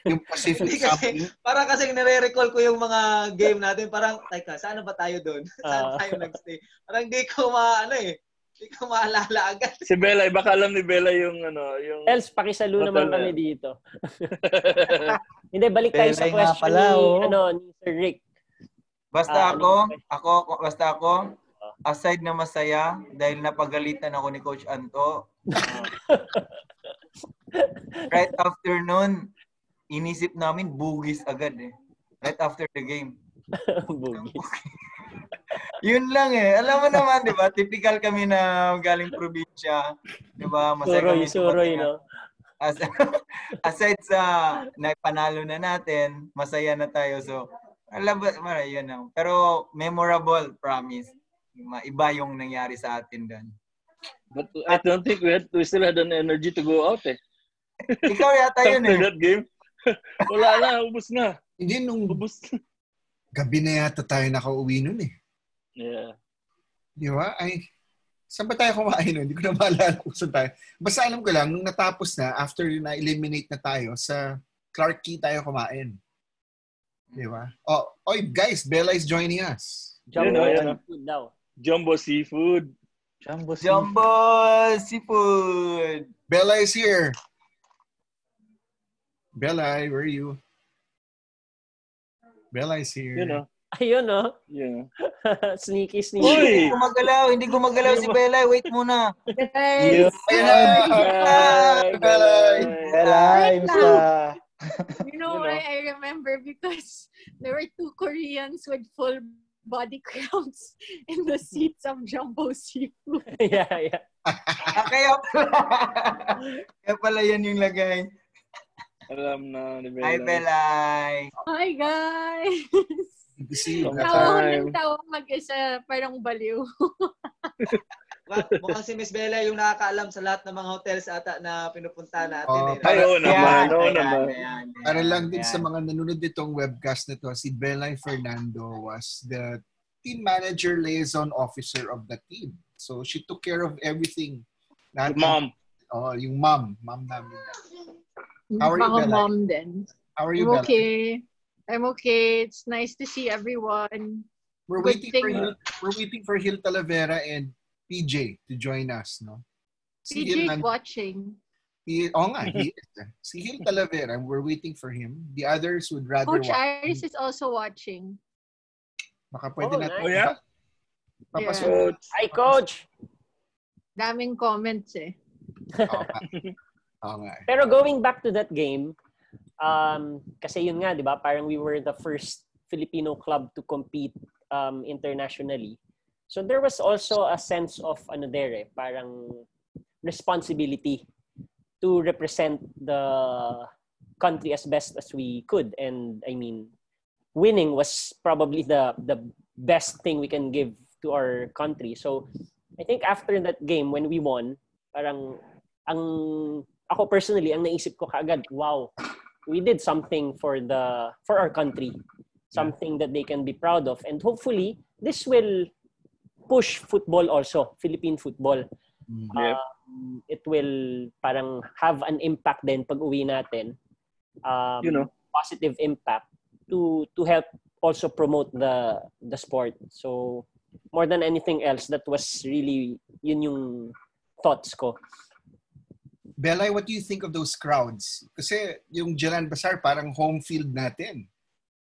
Yung Pacific kasi, parang kasi nare-recall ko yung mga game natin. Parang, teka, saan ba tayo doon? Saan tayo nag-stay? Parang di ko maalala agad. Si Bella, baka alam ni Bella yung yung Els, pakisalo naman kami dito. Hindi, balik tayo sa question ni Sir Rick. Basta ako, aside na masaya dahil napagalitan ako ni Coach Anto. Right after nun, inisip namin bugis agad eh. Right after the game. Bugis. Yun lang eh. Alam mo naman, di ba? Typical kami na galing probinsya. Di ba? Masaya kami. Suroy, no? Aside sa panalo na natin, masaya na tayo. So, alam ba, yun lang. Pero memorable, promise. Iba yung nangyari sa atin doon. But I don't think we still had an energy to go out eh. Ikaw yata yun eh. After that game, wala na, ubus na. Hindi ubus na. Gabi na yata tayo nakauwi nun eh. Yeah. Di ba? Saan ba tayo kumain nun? Hindi ko na maalala kung saan tayo. Basta alam ko lang, nung natapos na, after na-eliminate na tayo, sa Clark Key tayo kumain. Di ba? Guys, Bella is joining us. Jumbo Seafood. Jumbo Seafood. Bella is here. Bella, where are you? Bella is here. Ayun, no? Yeah. Sneaky. Hindi gumagalaw si Bella. Wait muna. Yes. Bella. You know why I remember? Because there were 2 Koreans with full body crowns in the seats of Jumbo Seafood. Yeah. Kaya pala yan yung lagay. Alam na ni Bella. Hi, Bella. Hi, guys. Good to see you. Tawang mag-isa, parang baliw. Mukhang si Miss Bella yung nakakaalam sa lahat ng mga hotels ata na pinupunta natin. Oo naman. Para lang din sa mga nanonood ditong webcast na to, si Bella Fernando was the team manager liaison officer of the team. So she took care of everything. Mom. Yung mom namin. How are you, Bella? Mom din. How are you, Bella? I'm okay. It's nice to see everyone. We're waiting for Hil Talavera and PJ to join us, no? PJ is watching. He is. Si Hil Talavera, we're waiting for him. The others would rather Coach watch. Iris is also watching. Baka pwede natin. Oh, yeah? Papasok. Hi, Coach! Daming comments eh. Pero going back to that game, kasi yun nga, di ba? Parang we were the first Filipino club to compete internationally. So there was also a sense of parang responsibility to represent the country as best as we could. And I mean, winning was probably the best thing we can give to our country. So I think after that game, when we won, parang ako personally, ang naisip ko kaagad, wow, we did something for our country, something that they can be proud of, and hopefully this will push football also, Philippine football. It will parang have an impact din pag uwi natin, positive impact to help also promote the sport. So more than anything else, that was really yun yung thoughts ko. Bella, what do you think of those crowds? Kasi yung Jalan Bazaar parang home field natin.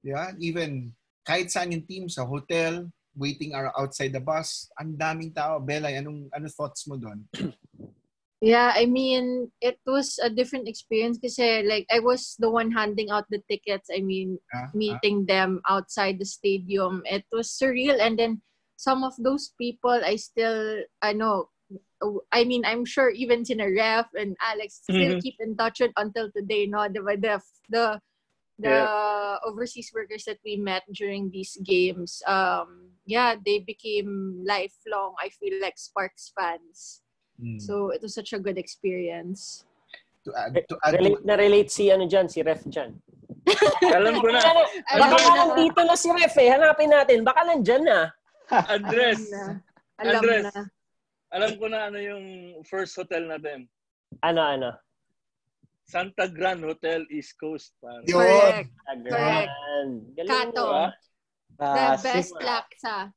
Yeah? Even kahit saan yung team, sa hotel, waiting outside the bus, ang daming tao. Bella, ano thoughts mo doon? Yeah, I mean, it was a different experience kasi like I was the one handing out the tickets. I mean, meeting them outside the stadium. It was surreal, and then some of those people I still I mean, I'm sure even sina Ref and Alex still keep in touch with until today, no? The overseas workers that we met during these games, they became lifelong, I feel like, Sparks fans. So it was such a good experience. Relate si Ref dyan. Alam ko na. Baka nandito na si Ref eh. Hanapin natin. Baka nandyan na. Andres. Alam na. Alam ko na ano yung first hotel natin. Ano? Santa Gran Hotel, East Coast. Correct. Kato. The best laksa.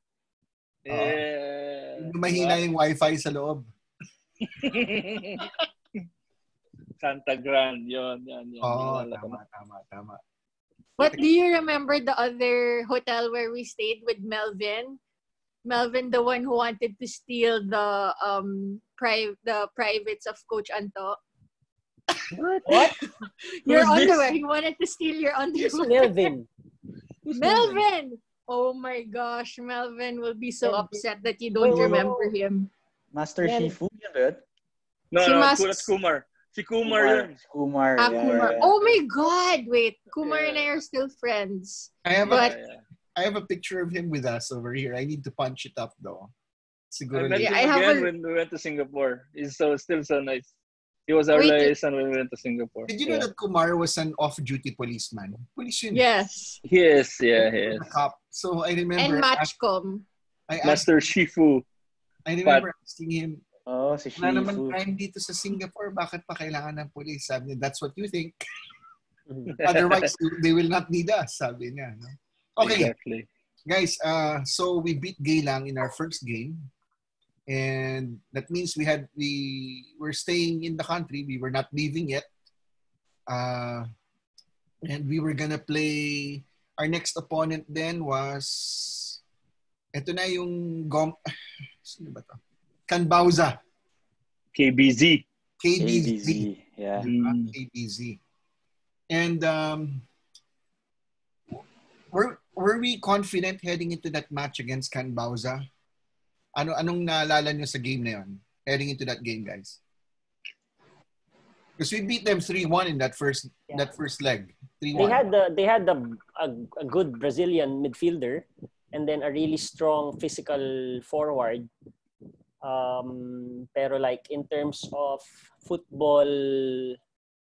Mahina yung wifi sa loob. Santa Gran, yon. Tama. But do you remember the other hotel where we stayed with Melvin? Melvin, the one who wanted to steal the privates of Coach Anto. What? Your underwear. He wanted to steal your underwear. Melvin. Melvin! Oh my gosh, Melvin will be so upset that you don't remember him. Master Shifu, yun? No, that's Kumar. Si Kumar yun. Kumar. Kumar. Oh my God! Wait, Kumar and I are still friends. I have a picture of him with us over here. I need to punch it up though. I met him again when we went to Singapore. He's still so nice. He was our liaison when we went to Singapore. Did you know that Kumar was an off-duty policeman? Yes. He is. A cop. So I remember. And Matchcom. Master Shifu. I remember asking him, si Shifu. wala naman crime dito sa Singapore. Bakit pa kailangan ng police? Sabi niya, that's what you think. Otherwise, they will not need us. Sabi niya. No? Okay. Exactly. Guys, so we beat Geylang in our first game. And that means we were staying in the country. We were not leaving yet. And we were gonna play, our next opponent then was, eto na yung sino ba to? Canbauza. KBZ. Yeah. KBZ. And were we confident heading into that match against Canbauza? Anong naalala nyo sa game na yun? Heading into that game, guys. Because we beat them 3-1 in that first leg. 3-1. They had a good Brazilian midfielder and then a really strong physical forward. Pero like in terms of football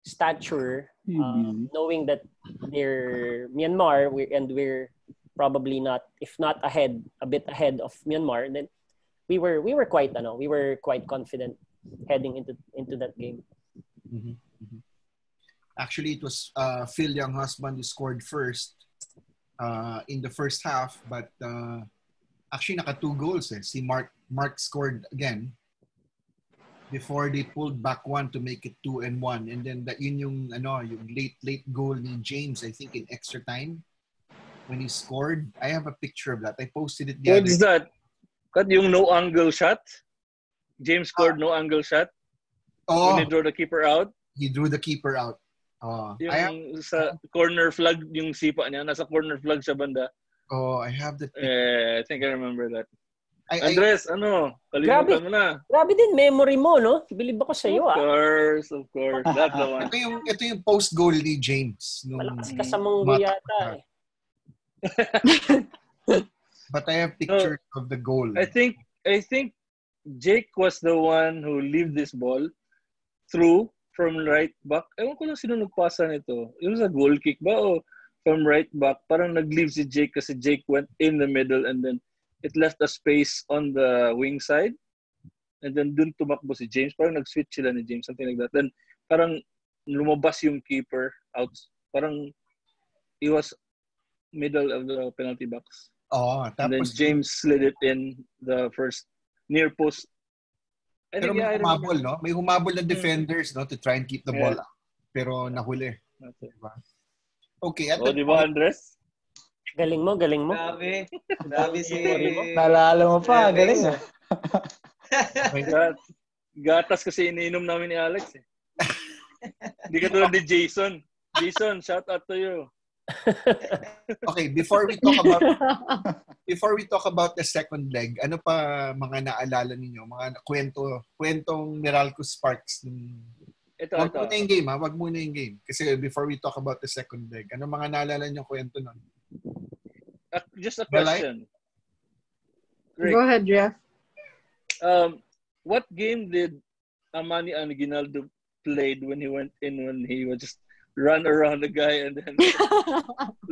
stature, knowing that they're Myanmar and we're probably not, if not ahead, a bit ahead of Myanmar, then we were quite confident heading into that game. Mm-hmm. Mm-hmm. Actually, it was Phil Younghusband who scored first in the first half, but actually naka 2 goals eh. Si Mark scored again before they pulled back 1 to make it 2-1, and then yun yung late goal ni James, I think in extra time when he scored. I have a picture of that. I posted it the other day. What's that? Kat yung no angle shot? James scored no angle shot? When he drew the keeper out? He drew the keeper out. Yung sa corner flag, yung sipa niya, nasa corner flag sa banda. I have that. I think I remember that. Andres, kalimutan mo na. Grabe din memory mo, no? Bilib ako sa iyo, Of course. That's the one. Ito yung post-goal ni James. Malakas ka sa munggo yata eh. But I have pictures of the goal. I think Jake was the one who leave this ball through from right back. Ewan ko lang sino nagpasa nito. It was a goal kick ba o from right back? Parang nag-leave si Jake kasi Jake went in the middle and then it left a space on the wing side. And then dun tumakbo si James. Parang nag-switch sila ni James. Something like that. Then parang lumabas yung keeper out. Parang he was middle of the penalty box. And then James slid it in the first near post. Pero may humabol, no? May humabol na defenders, no, to try and keep the ball up. Pero nahuli. Diba? Okay. Diba, Andres? Galing mo. Grabe si... Naalala mo pa, galing. Gatas kasi iniinom namin ni Alex eh. Hindi ka tulad ni Jason. Jason, shout out to you. Okay, before we talk about the second leg, ano pa mga naalala ninyo? Mga kwentong Meralco Sparks. Wag muna yung game, ha? Wag muna yung game. Kasi before we talk about the second leg, ano mga naalala nyo kwento nun? Just a question. Go ahead, Jeff. What game did Amani Ginaldo played when he went in, when he was just run around the guy and then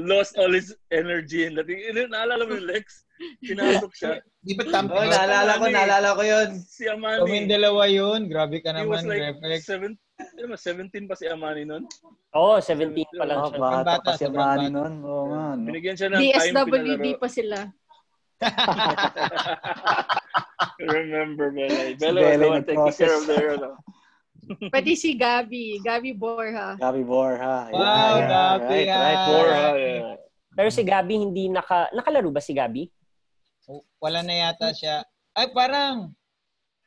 lost all his energy and nothing? Naalala mo yung Lex? Pinasok siya. Di ba tampi? Naalala ko yun. Si Amani. Kaming dalawa yun. Grabe ka He naman. was like 17 pa si Amani nun. Oo, 17 pa lang siya. Bata pa si Amani nun. Oo nga. No? Binigyan siya ng time DSWD pa sila. Remember, Bella was taking care of their, Pati si Gabi Borja. Gabi Borja. Wow, Gabi. Right. Borja, yeah. Pero si Gabi, hindi nakalaro ba si Gabi? Wala na yata siya. Ay, parang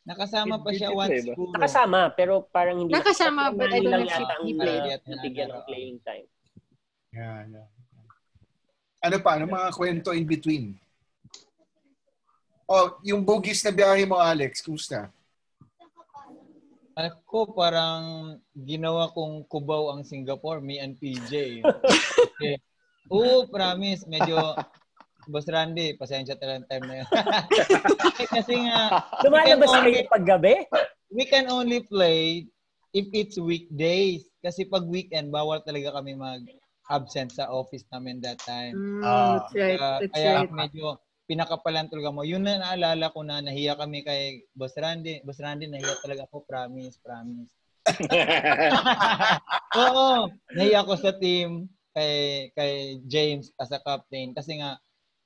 nakasama pa siya once. Nakasama, pero parang hindi. Nakasama, but I don't know if he played. Nabigyan ng playing time. Yeah. Ano pa? Ano mga kwento in between? Oh, yung bogies na biyahe mo, Alex, kumusta? Ako, parang ginawa kong Cubao ang Singapore, me and PJ. Okay. Oo, promise. Medyo, Boss Randy, pasensya talagang time na yun. Kasi nga, lumalabas kayo paggabi? We can only play if it's weekdays. Kasi pag weekend, bawal talaga kami mag-absent sa office namin that time. That's right. Kaya medyo pinakapalan talaga mo. Yun na naalala ko na nahiya kami kay Boss Randy. Boss Randy, nahiya talaga ako. Promise. Oo. Nahiya ko sa team kay James as a captain. Kasi nga,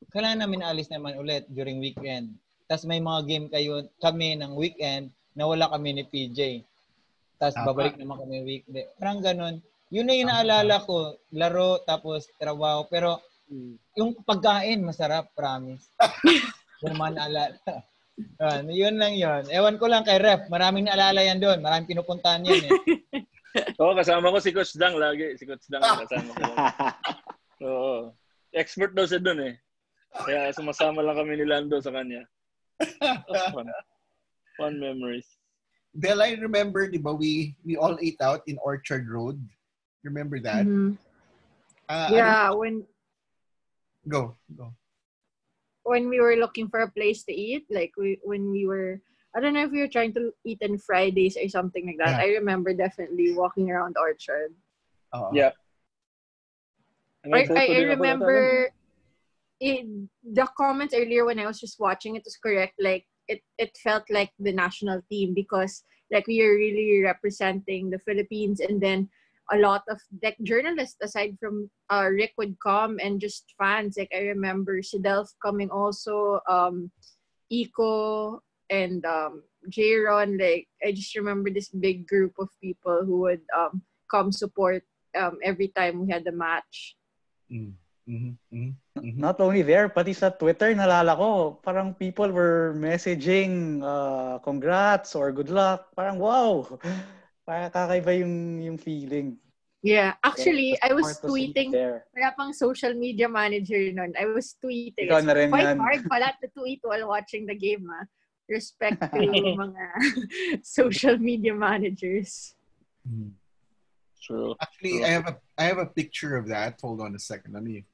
kailangan namin alis naman ulit during weekend. Tapos may mga game kami ng weekend na wala kami ni PJ. Tapos babalik naman kami weekday. Parang ganun. Yun na yung naalala ko. Laro, tapos trabaho. Pero yung pagkain, masarap, promise. Yung mga naalala. Yun lang yun. Ewan ko lang kay Ref. Maraming naalala yan doon. Maraming pinupuntahan yan eh. Oo, kasama ko si Coach Dang lagi. Si Coach Dang kasama ko. Oo. Expert daw siya doon eh. Kaya sumasama lang kami ni Lando sa kanya. Fun memories. Bella, I remember, di ba, we all ate out in Orchard Road. Remember that? Mm-hmm. Go. When we were looking for a place to eat, like when we were, I don't know if we were trying to eat on Fridays or something like that. Yeah. I remember definitely walking around Orchard. Yeah. I remember the comments earlier when I was just watching it was correct. Like it felt like the national team because like we are really representing the Philippines, and then a lot of like journalists aside from Rick would come and just fans. Like I remember Sidelf coming also, Iko and J-Ron. Like I just remember this big group of people who would come support every time we had a match. Not only there, pati sa Twitter, nalala ko, parang people were messaging congrats or good luck. Parang wow! Parang kakaiba yung feeling. Yeah. Actually, I was tweeting. Wala pang social media manager nun. I was tweeting. Ikaw na rin quite yan. hard pala to tweet while watching the game. Respect to mga social media managers. True. Actually, I have a picture of that. Hold on a second. Let me.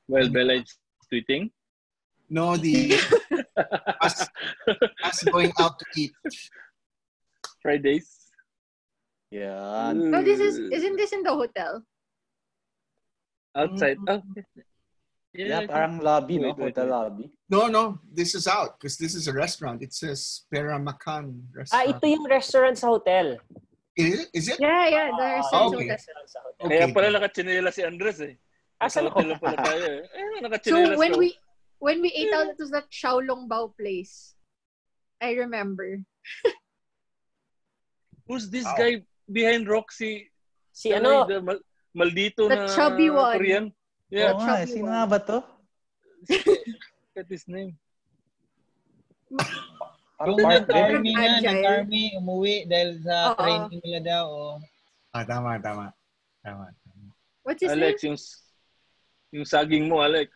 Well, Bella is tweeting. No, us going out to eat. Fridays. Yeah. So isn't this in the hotel? Outside. Oh. Yeah, parang lobby, no? Hotel lobby. No. This is out because this is a restaurant. It says Peramacan restaurant. Ito yung restaurant sa hotel. Is it? Yeah. The restaurant okay. sa hotel. Okay. Kaya pala nakachinela si Andres eh. Asan ko? Pala tayo eh. So when we ate out, it was that Xiaolong Bao place. I remember. Who's this guy behind Roxy? Si ano? Maldito the na chubby one. Korean. Yeah. Oo nga, sino nga ba to? What's his name? Yung nag-army, umuwi dahil sa training nila daw. Tama. What's his Alex, name? yung saging mo, Alex.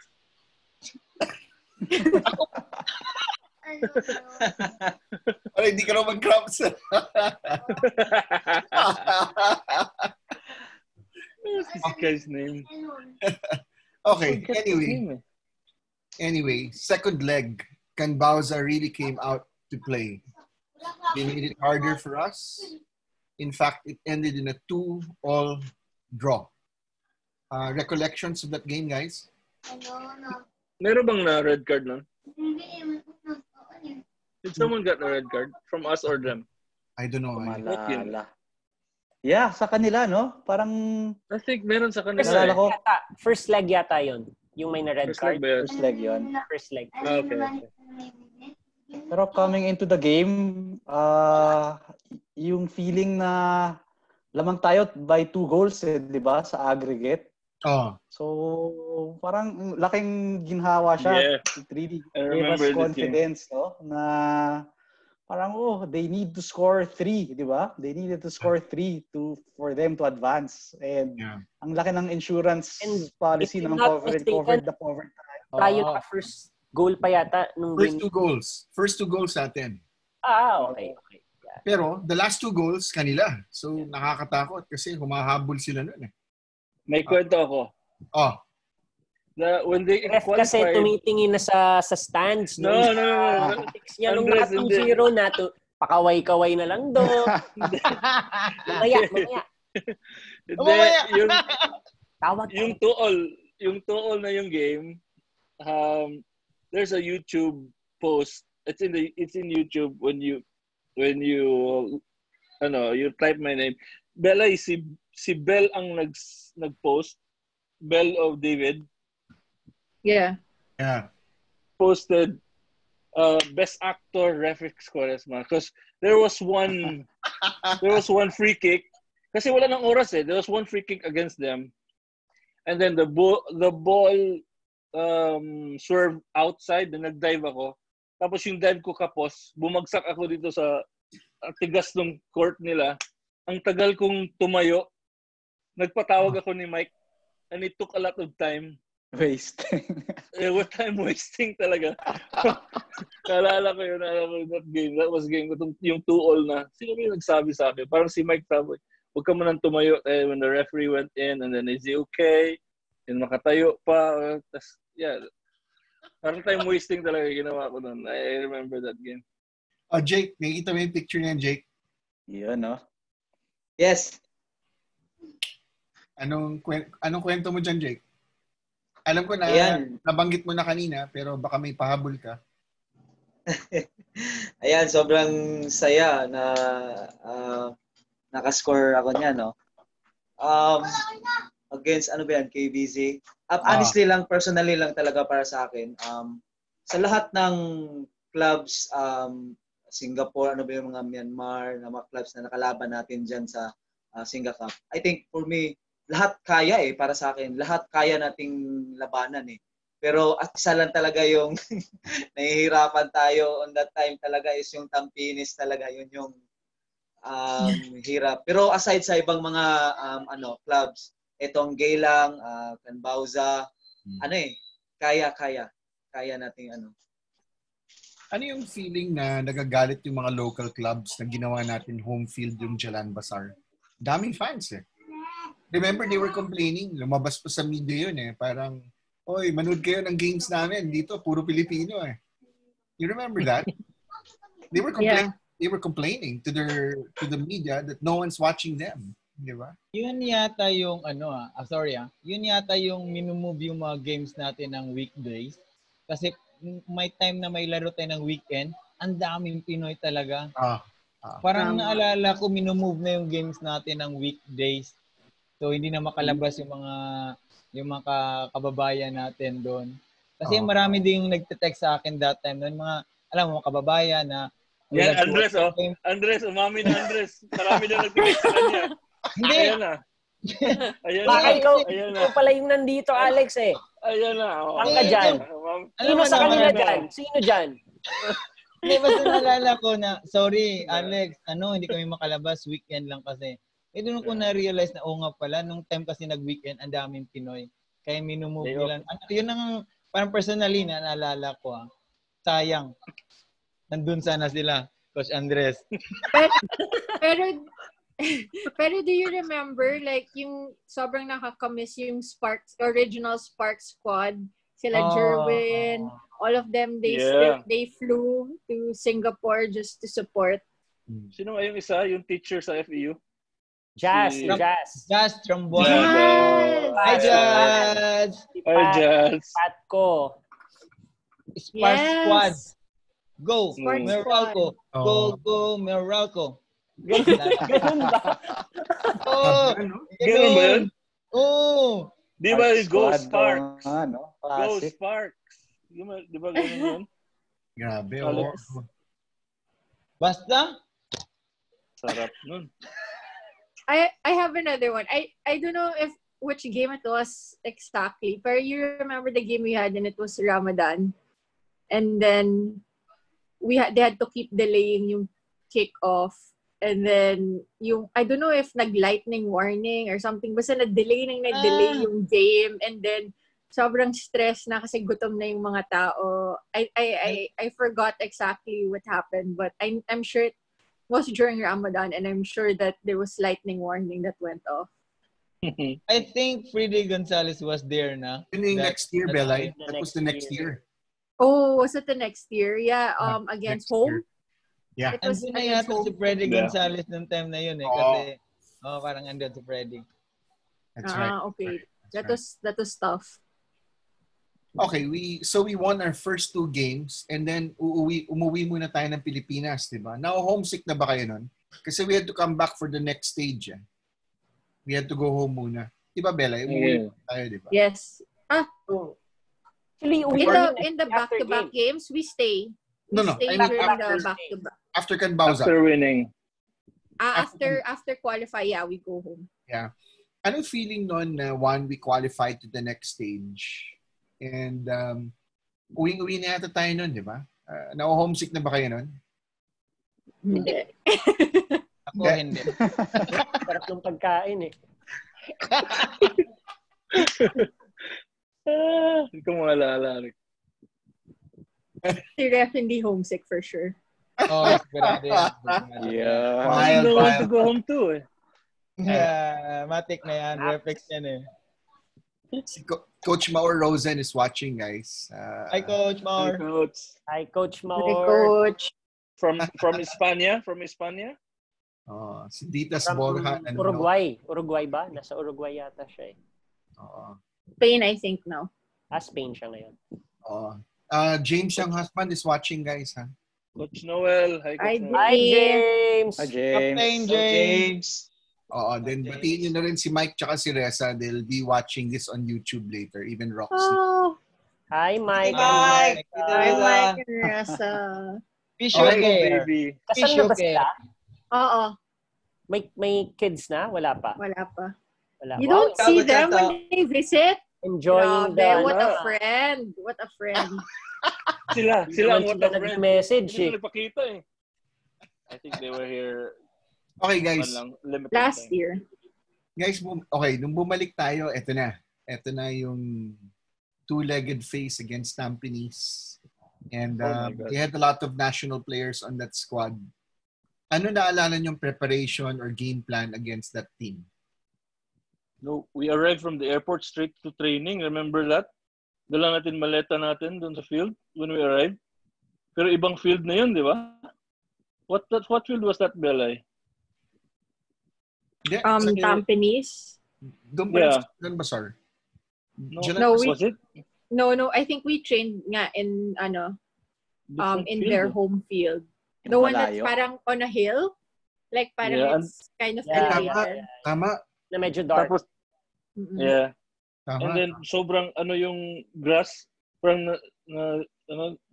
Para hindi ka naman mag-cramps. What's this guy's name? Okay, anyway, second leg, Canbauza really came out to play. They made it harder for us. In fact, it ended in a 2-2 draw. Recollections of that game, guys? Meron bang na red card nun? Did someone get a red card from us or them? I don't know. Yeah, sa kanila, no? Parang... I think meron sa kanila. First leg yata yun. Yung may na red card. First leg yun. First leg. Okay. Pero coming into the game, yung feeling na lamang tayo by 2 goals, di ba? Sa aggregate. So, parang laking ginhawa siya. Yeah. It really gave us confidence, no? Na parang, they need to score 3, di ba? They needed to score 3 for them to advance. And ang laki ng insurance policy ng covered the covered time. Tayo na first goal pa yata nung First 2 goals. First 2 goals sa atin. Okay. Yeah. Pero the last 2 goals kanila. So nakakatakot kasi humahabol sila noon eh. May kwento ako. When they qualified... Kasi tumitingin na sa stands. No. Niya nung naka 2-0 na, pakaway-kaway na lang doon. Mamaya. Yung 2-2 na yung game, there's a YouTube post. It's in YouTube when you type my name. Bella, si Bell ang nag-post. Bell of David. Yeah. Posted best actor Refix Quaresma because there was one free kick kasi wala nang oras eh. There was one free kick against them. And then the ball swerved outside, then nag-dive ako. Tapos yung dive ko kapos, bumagsak ako dito sa tigas ng court nila. Ang tagal kong tumayo. Nagpatawag ako ni Mike and it took a lot of time. Wasting. Time wasting talaga. Naalala ko yun, that game. That was game ko, yung 2-2 na. Sino ba yung nagsabi sa akin? Parang si Mike sabi, huwag ka mo nang tumayo. When the referee went in and then is he okay? And makatayo pa. Tas, parang time wasting talaga ginawa ko nun. I remember that game. Jake, nakikita mo yung picture niyan, Jake? Yun, no? Yes. Anong kwento mo dyan, Jake? Alam ko na nabanggit mo na kanina, pero baka may pahabol ka. Ayan, sobrang saya na nakascore ako niya, no? Against, KBZ. Honestly lang, personally lang talaga para sa akin. Sa lahat ng clubs, Singapore, yung mga Myanmar, na mga clubs na nakalaban natin dyan sa Suzuki Cup. I think for me, lahat kaya para sa akin. Lahat kaya nating labanan Pero isa lang talaga yung nahihirapan tayo on that time talaga is yung Tampinis talaga. Yun yung hirap. Pero aside sa ibang mga clubs, itong Geylang, Canbauza, kaya nating Ano yung feeling na nagagalit yung mga local clubs na ginawa natin home field yung Jalan Bazaar? Daming fans Remember, they were complaining. Lumabas pa sa media yun Parang, oy, manood kayo ng games namin. Dito, puro Pilipino You remember that? They were complaining to the media that no one's watching them. Di ba? Yun yata yung, yun yata yung minumove yung mga games natin ng weekdays. Kasi may time na may laro tayo ng weekend, ang daming Pinoy talaga. Parang naalala ko, minumove na yung games natin ng weekdays. So hindi na makalabas yung mga kababayan natin doon. Kasi marami ding nagte-text sa akin that time noon, mga alam mo kababayan na Andres, umami na Andres. Marami na nagte-text sa kanya. Hindi. Ayan na. Ikaw pala yung nandito, Alex Ayan na. Ang ka dyan. Sino sa kanila dyan? Sino dyan? Hindi, basta naalala ko na, sorry, Alex, hindi kami makalabas, weekend lang kasi. Doon ko na-realize na, nga pala, nung time kasi nag-weekend, ang daming Pinoy. Kaya minumove nila. Yun ang parang personally, naalala ko, sayang. Nandun sana sila, Coach Andres. Pero do you remember, like, yung sobrang nakakamiss yung Sparks, original Sparks squad? Sila Jerwin, all of them, they flew to Singapore just to support. Sino nga yung isa? Yung teacher sa FEU? Jazz. Jazz, trombone. Hi, Jazz. Hi, Jazz. Patko. Sparks squad. Go, Sparks Meralco. squad. Go, Meralco. Ganun ba? Ganun ba yun? Oh. Di ba yung Go Sparks? Go Sparks. Di ba ganun yun? Grabe, Basta? Sarap nun. I have another one. I don't know which game it was exactly, but you remember the game we had and it was Ramadan. And then they had to keep delaying yung kick-off. And then I don't know if nag-lightning warning or something, basta nag-delay yung game, and then sobrang stress na kasi gutom na yung mga tao. I forgot exactly what happened, but I'm sure it was during Ramadan, and I'm sure that there was lightning warning that went off. I think Freddy Gonzalez was there na. Next year, Belay. That was the next year. Oh, was it the next year? Yeah, against home? Yeah. It was andun na yata si Freddy Gonzalez nung time na yun kasi parang andun si Freddy. That's right. Okay. That's that was tough. Okay, we won our first 2 games, and then umuwi muna tayo ng Pilipinas, di ba? Now, homesick na ba kayo nun? Kasi we had to come back for the next stage. We had to go home muna. Di ba, Bella? Umuwi tayo, di ba? Yes. Actually, in the back-to-back games, we stay. No. Stay during the back-to-back. After Canbauza. After winning. After qualify, we go home. Yeah. Anong feeling nun na we qualified to the next stage? And uwing-uwi na yata tayo nun, di ba? Na-homesick na ba kayo nun? Hindi. Ako hindi. Sarap ng pagkain eh. Hindi ko mga lalari. Si Ref hindi homesick for sure. Esperado yan. Yeah. I don't want to go home too Yeah, matik na yan. Reflex yan eh. Si Coach Maur Rosen is watching, guys. Hi, Coach Maur. Hi, Coach Maur. Hi, Coach. From Hispania? From Hispania? Si Ditas Borja. Uruguay. Uruguay ba? Nasa Uruguay yata siya eh. Spain, I think, now. Spain siya ngayon. James, yung husband, is watching, guys. Coach Noel. Hi, Coach Noel. Hi, James. Hi, James. Captain James. Then batiin nyo na rin si Mike tsaka si Reza. They'll be watching this on YouTube later. Even Roxy. Hi, Mike. Hi, Mike and Reza. Fish care. Kasal na ba sila? Oo. May kids na? Wala pa? Wala pa. Wala. You don't see them when they visit? Enjoying what a friend. What a friend. Sila what a friend. Message Hindi nagpakita eh. I think they were here. Okay, guys. Last year. Guys, okay, nung bumalik tayo, eto na. Eto na yung 2-legged face against Tampines. And they had a lot of national players on that squad. Ano naalala niyong preparation or game plan against that team? No, we arrived from the airport straight to training. Remember that? Dala natin maleta natin doon sa field when we arrived. Pero ibang field na yun, di ba? What field was that, Belay? Tampines. Doon ba, sir? Was it? No. I think we trained nga in in their home field. The one that's parang on a hill. Like parang it's kind of elevated. Tama. Na medyo dark. Tapos, yeah. Tama. And then sobrang yung grass parang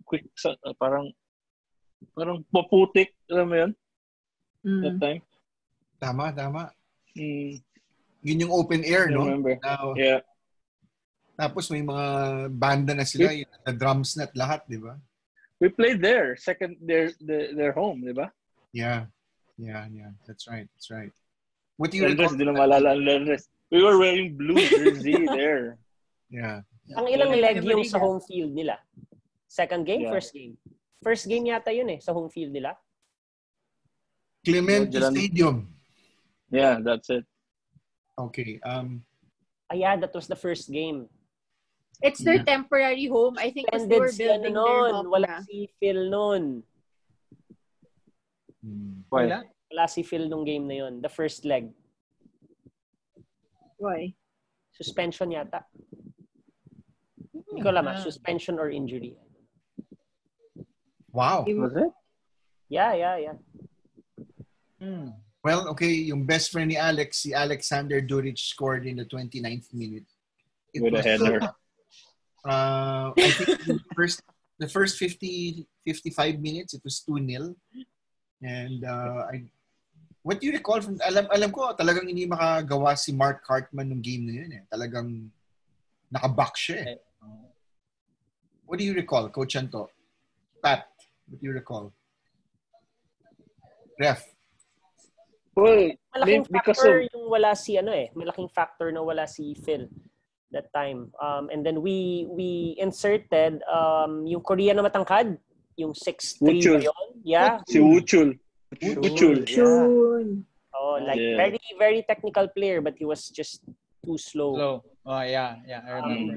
quick parang maputik, alam mo 'yan? That time. Tama. Yun yung open air, no? Remember. Now, yeah. Tapos may mga banda na sila, yung drums na at lahat, di ba? We played there, their home, di ba? Yeah. That's right. What do you recall? We were wearing blue jersey there. Yeah. Ang ilang leg yung sa home field nila? Second game, first game? First game yata yun sa home field nila. Clemente Stadium. Yeah, that's it. Okay. Yeah, that was the first game. It's their temporary home. I think because they were building their home. Wala si Phil noon. Wala si Phil nung game na yun. The first leg. Why? Suspension yata. Hindi ko alam, suspension or injury. Wow. Was it? Yeah. Well, okay, yung best friend ni Alex, si Alexander Duric scored in the 29th minute. With a header. I think the first 55 minutes, it was 2-0. And what do you recall from, alam ko, talagang hindi makagawa si Mark Hartman nung game na yun. Talagang nakaback siya. What do you recall, Coach Anto? Pat, what do you recall? Ref. Well, malaking factor yung wala si malaking factor na wala si Phil that time. And then we inserted yung Korean na matangkad, yung 6'3" yun. Yeah. Si Wuchul. Oh, very very technical player but he was just too slow. Oh yeah, I remember.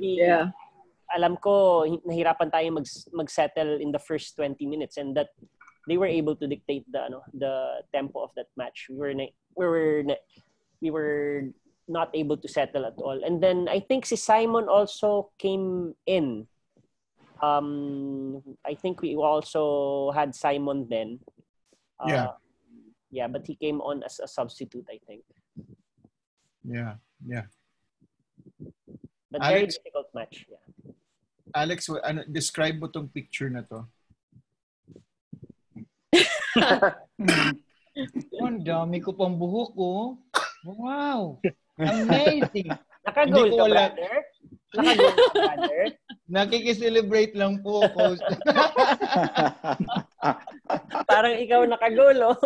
Alam ko nahirapan tayo mag-settle in the first 20 minutes and that they were able to dictate the tempo of that match. We were not able to settle at all. And then I think si Simon also came in. I think we also had Simon then. Yeah, but he came on as a substitute, I think. Yeah. But very difficult match. Yeah. Alex, describe mo tong picture na to. Ang dami ko pang buhok ko. Wow! Amazing! Nakagol ka, brother? Nakikiselebrate lang po, Coach. Parang ikaw nakagol,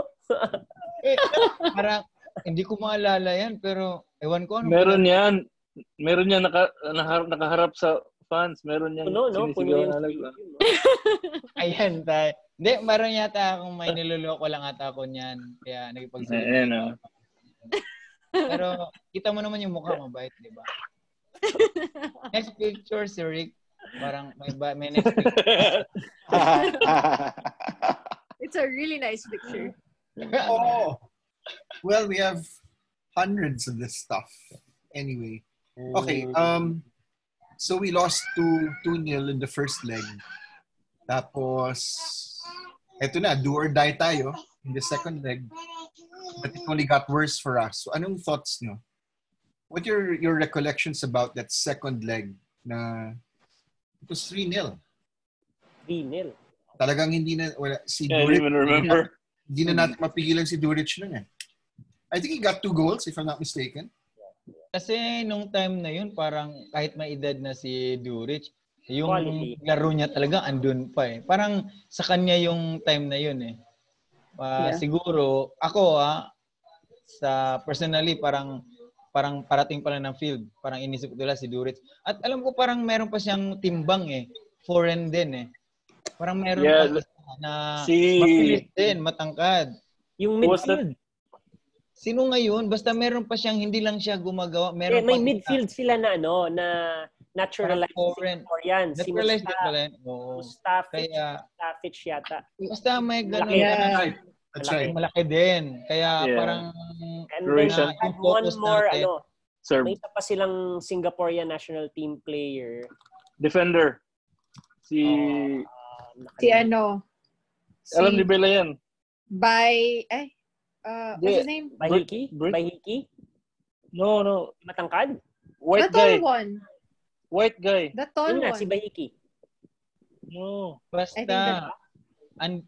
Parang, hindi ko maalala yan, pero ewan ko ano. Meron yan nakaharap sa fans. Meron yan. Puno yung Ayan, tayo. Hindi, meron yata akong may niloloko lang ata ako niyan. Kaya nagipag-celebrate. Pero kita mo naman yung mukha, mabait, di ba? Next picture, si Rick. Parang may next picture. It's a really nice picture. Oh. Well, we have hundreds of this stuff. Anyway. Okay. So we lost 2-0 in the first leg. Tapos, eto na, do or die tayo in the second leg. But it only got worse for us. So anong thoughts nyo? What are your recollections about that second leg na it was 3-0? 3-0? Talagang hindi na, si I Duric. even remember. Hindi na natin mapigilan si Duric nun I think he got 2 goals if I'm not mistaken. Kasi nung time na yun, parang kahit may edad na si Duric, yung quality. Laro niya talaga andun pa Parang sa kanya yung time na yun Siguro, ako sa personally, parang parating pala ng field. Parang inisip ko nila si Duric. At alam ko parang meron pa siyang timbang Foreign din Parang meron pa na mapilit din, matangkad. Yung midfield. Sino ngayon? Basta meron pa siyang hindi lang siya gumagawa. Meron may midfield sila na na naturalized Singaporean. Naturalized din pala. Mustafic yata. Basta may ganun. That's right. Malaki din. Kaya parang and then one more Serve. may isa pa silang Singaporean national team player. Defender. Alam ni Bella yan. What's his name? Bahiki? No. Matangkad? White the guy. Tall one. White guy. The tall one. Si Bahiki. No. Basta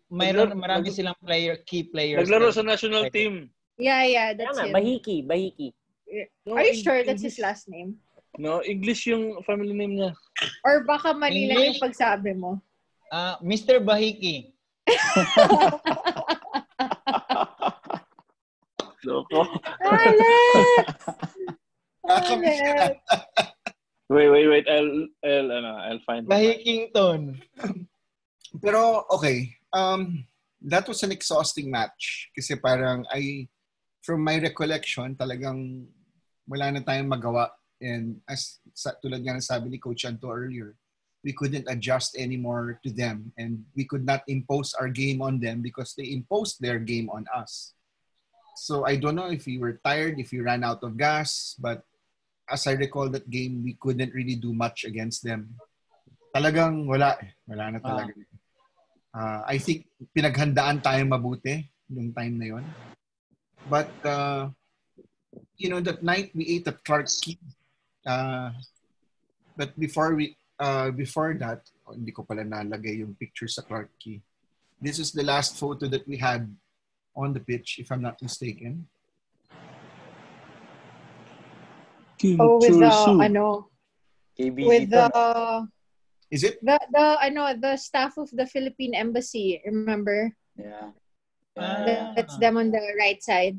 marami silang key players. Naglaro sa national team. Yeah, that's him. Bahiki. No, are you sure that's his last name? No, English yung family name niya. Or baka mali lang yung pagsabi mo? Mr. Bahiki. Loko. Alex! Wait. I'll find Mahikington. Pero okay, that was an exhausting match kasi parang from my recollection, talagang wala na tayong magawa. And as tulad nga ng sabi ni Coach Anto earlier, we couldn't adjust anymore to them. And we could not impose our game on them because they imposed their game on us. So I don't know if we were tired, if we ran out of gas. But as I recall that game, we couldn't really do much against them. Talagang wala eh. Wala na talaga. I think pinaghandaan tayo mabuti yung time na yon. But, that night we ate at Clark Key. But before that, hindi ko pala nalagay yung picture sa Clark Key. This is the last photo that we had on the pitch, if I'm not mistaken. With the is it the staff of the Philippine Embassy, remember? Yeah. That's them on the right side.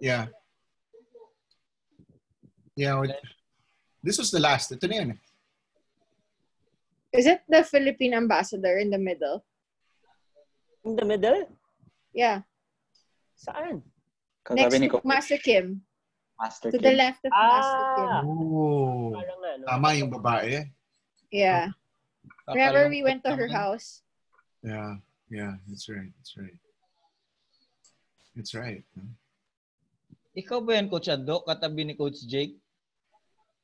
Yeah. This was the last. Ito na yan. Is it the Philippine ambassador in the middle? In the middle? Yeah. Saan? Next to Master Kim. To the left of Master Kim. Oh. Tama yung babae. Yeah. Remember we went to her house? Yeah, that's right. That's right. Ikaw ba yan, Coach Ando? Katabi ni Coach Jake?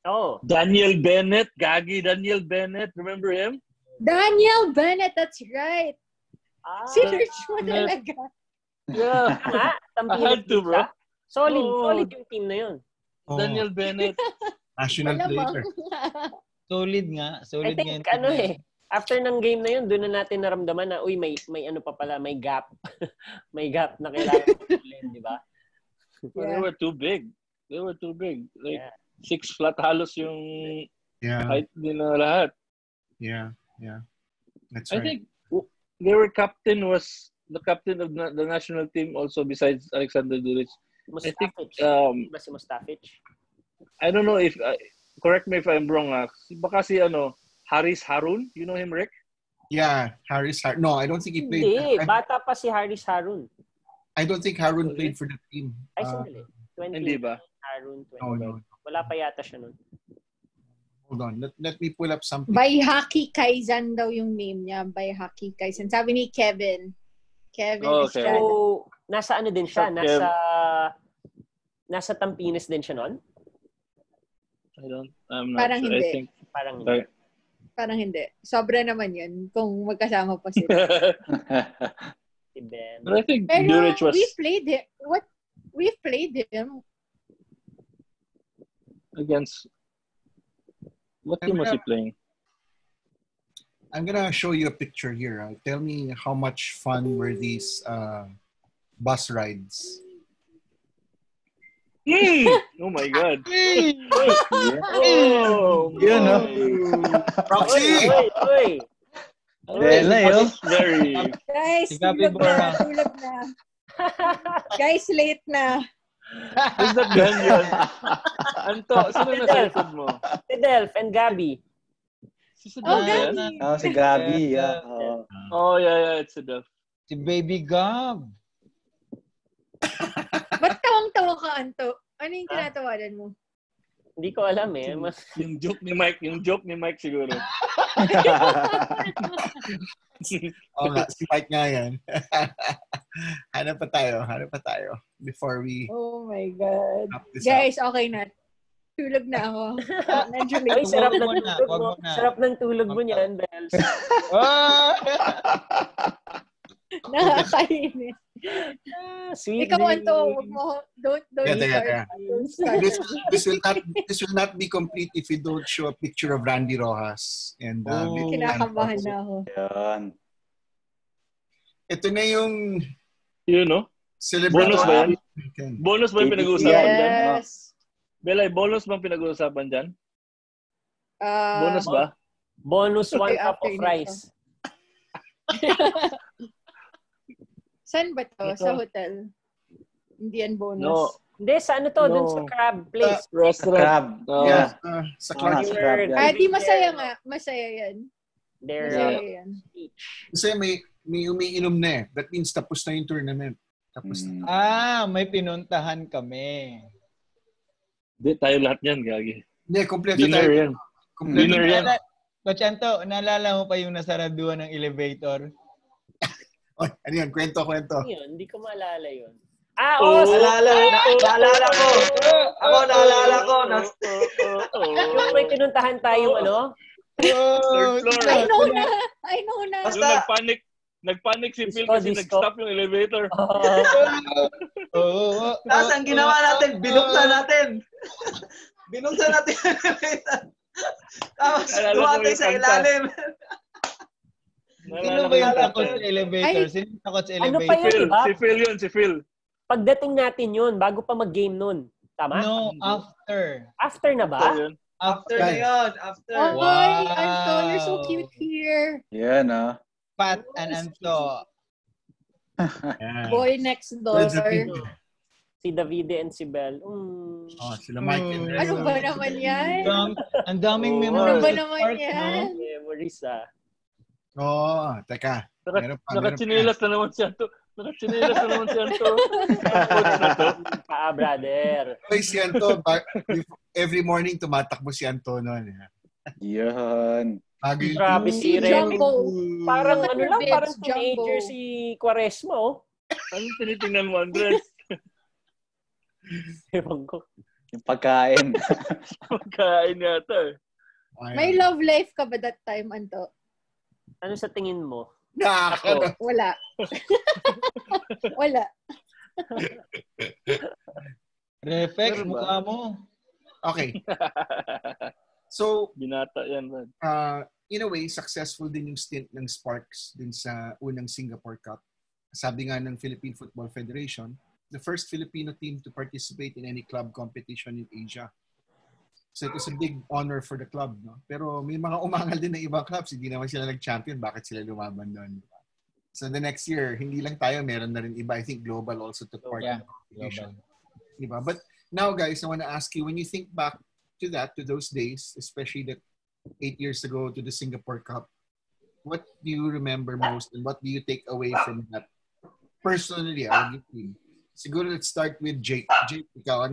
Oh. Daniel Bennett. Daniel Bennett. Remember him? Daniel Bennett, that's right. Search mo talaga. Yeah. I had to, bro. Solid yung team na yun. Daniel Bennett. National player. Solid nga. I think after ng game na yun, doon na natin naramdaman na, may ano pa pala, may gap. May gap na kailangan tulin, di ba? They were too big. Like, 6 flat halos yung height nila lahat. Yeah. That's right. I think their captain was the captain of the national team also besides Alexander Duric. I think Mustafic. I don't know if correct me if I'm wrong. Baka si Haris Harun, you know him, Rick? Yeah, Haris Harun. No, I don't think he played. Hindi, bata pa si Haris Harun. I don't think Harun played for the team. Ay, sandali. 20. Hindi ba? Harun, 20. No. Wala pa yata siya nun. Hold on. Let me pull up something. Bayhaki Kaizan daw yung name niya. Bayhaki Kaizan. Sabi ni Kevin. Okay. So, nasa ano din siya? Nasa Tampines din siya nun? I'm not Parang sure. hindi. I think, Parang hindi. Sobra naman yun kung magkasama pa sila. But I think Duric was... we played him. Against... What team was he playing? I'm gonna show you a picture here. Tell me how much fun were these bus rides? Oh my God! Proxy! Very. Guys, tulog na. Guys, late na. Who's that girl yun? Anto, sino na sa likod mo? Si Delph and Gabby. Gabby. Si Gabby, yeah. Oh, yeah, it's si Delph. Si Baby Gab. Ba't tawang-tawa ka, Anto? Ano yung tinatawanan mo? Hindi ko alam eh. Yung joke ni Mike siguro. Si Mike nga yan. Hanap pa tayo before we... Oh my God. Guys, okay na. Tulog na ako. Medyo late. Ay, sarap ng tulog mo. Sarap ng tulog mo niyan, Bells. Nakakainis. Sweet. Ikaw, Anto, don't start. This will not be complete if we don't show a picture of Randy Rojas. And kinakabahan na ako. Ito na yung bonus ba yan? Bonus ba yung pinag-uusapan dyan? Yes. Belay, bonus bang pinag-uusapan dyan? Bonus ba? Bonus 1 cup of rice. Saan ba to? Sa hotel? Hindi yan bonus. Hindi, sa ano to? Dun sa crab place. Restaurant. Crab. Yeah. Sa Clark. Crab. Di masaya nga. Masaya yan. Masaya yan. Kasi may umiinom na eh. That means tapos na yung tournament. Tapos na. May pinuntahan kami. Hindi, tayo lahat yan, Gagi. Hindi, kompleto Dinner tayo. yan. Dinner yan. Coach Anto, naalala mo pa yung nasaraduan ng elevator? Oy, ano yun? Kwento. Ano yun? Hindi ko maalala yun. Naalala ko. Ako, naalala ko. Yung may pinuntahan tayong ano? Third floor. I know na. Basta, nagpanic si Phil kasi nag-stop yung elevator. Tapos ang ginawa natin, binuksan natin yung elevator. Tapos dumatay sa ilalim. Sino ba yung takot sa elevator? Sino takot sa elevator? Ano pa yun, diba? Si Phil. Pagdating natin yun, bago pa mag-game nun. Tama? No, after. After na ba? After na yun. After. Wow. Anto, you're so cute here. Yan, ah. Pat and Anto. Boy next door. Si Davide and si Belle. Sila Michael. Ano ba naman yan? Ang daming memories. Ano ba naman yan? Memories, Teka. Nakachinelas na naman si Anto. Brother. Oy, si Anto, every morning tumatakbo si Anto noon. Yan. Grabe si Ren. Parang parang Jumbo. teenager si Quaresma, oh. Ano tinitingnan mo, Andres? Ewan ko. Yung pagkain. Pagkain yata eh. May love life ka ba that time, Anto? Ano sa tingin mo? Ako. Wala. Wala. Reflex, mukha mo. Okay. So, binata yan, man. In a way, successful din yung stint ng Sparks din sa unang Singapore Cup. Sabi nga ng Philippine Football Federation, the first Filipino team to participate in any club competition in Asia. So it was a big honor for the club, no? Pero may mga umangal din ng ibang clubs, hindi naman sila nag-champion, bakit sila lumaban doon? So the next year, hindi lang tayo, meron na rin iba. I think Global also took part in the competition. Diba? But now, guys, I want to ask you, when you think back to those days, especially that 8 years ago to the Singapore Cup, what do you remember most and what do you take away from that? Personally, I'll give you. Siguro let's start with Jake. Jake, ikaw,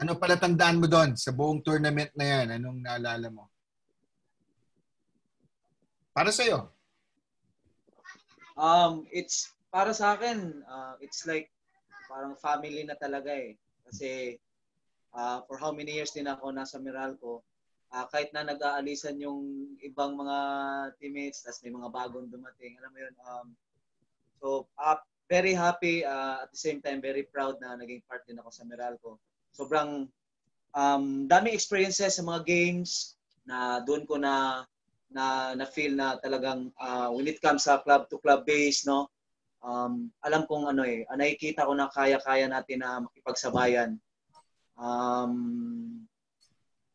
ano pala tandaan mo doon sa buong tournament na yan? Anong naalala mo? Para sa'yo. It's para sa akin, it's like parang family na talaga eh. Kasi for how many years din ako nasa Meralco, kahit na nag-aalisan yung ibang mga teammates, tas may mga bagong dumating, alam mo yun. So, very happy, at the same time, very proud na naging part din ako sa Meralco. Sobrang daming experiences sa mga games na doon ko na feel na talagang when it comes sa club to club base, no, alam kong nakikita ko na kaya-kaya natin na makipagsabayan.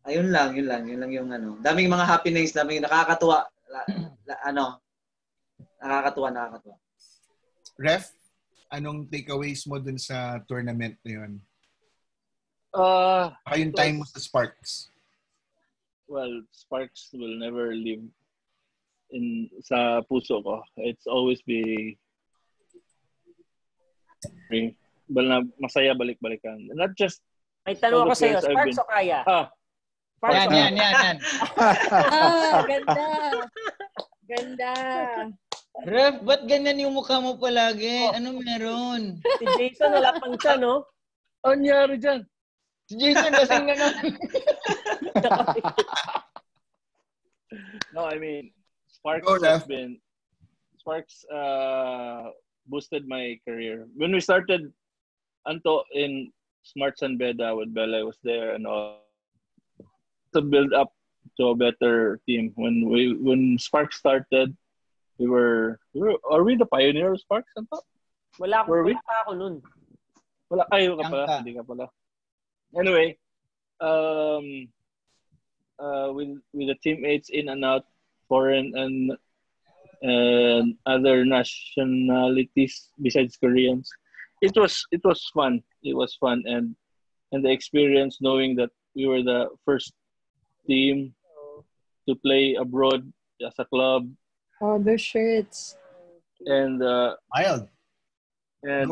Yun lang yung daming mga happenings, daming nakakatuwa, nakakatuwa. Ref, anong takeaways mo dun sa tournament na yun? Yung time mo sa Sparks? Well, Sparks will never leave sa puso ko. It's always be masaya balik-balikan. Not just may tanong ako sa iyo, Sparks o Kaya? Sparks yan. Ganda. Ref, ba't ganyan yung mukha mo palagi? Ano meron? Si Jason wala pang siya, no? Ano nangyari dyan? Si Jason kasing ganon. No, I mean, Sparks boosted my career. When we started, Anto, in Smarts and Beda with Bella was there and all, to build up to a better team. When Sparks started, are we the pioneer of Sparks, Anto? Wala pa ako nun. Wala kayo ka pala, hindi ka pala. Anyway, with the teammates in and out, foreign and other nationalities besides Koreans, it was fun. It was fun, and the experience knowing that we were the first team to play abroad as a club. Oh, the shirts. And Wild. And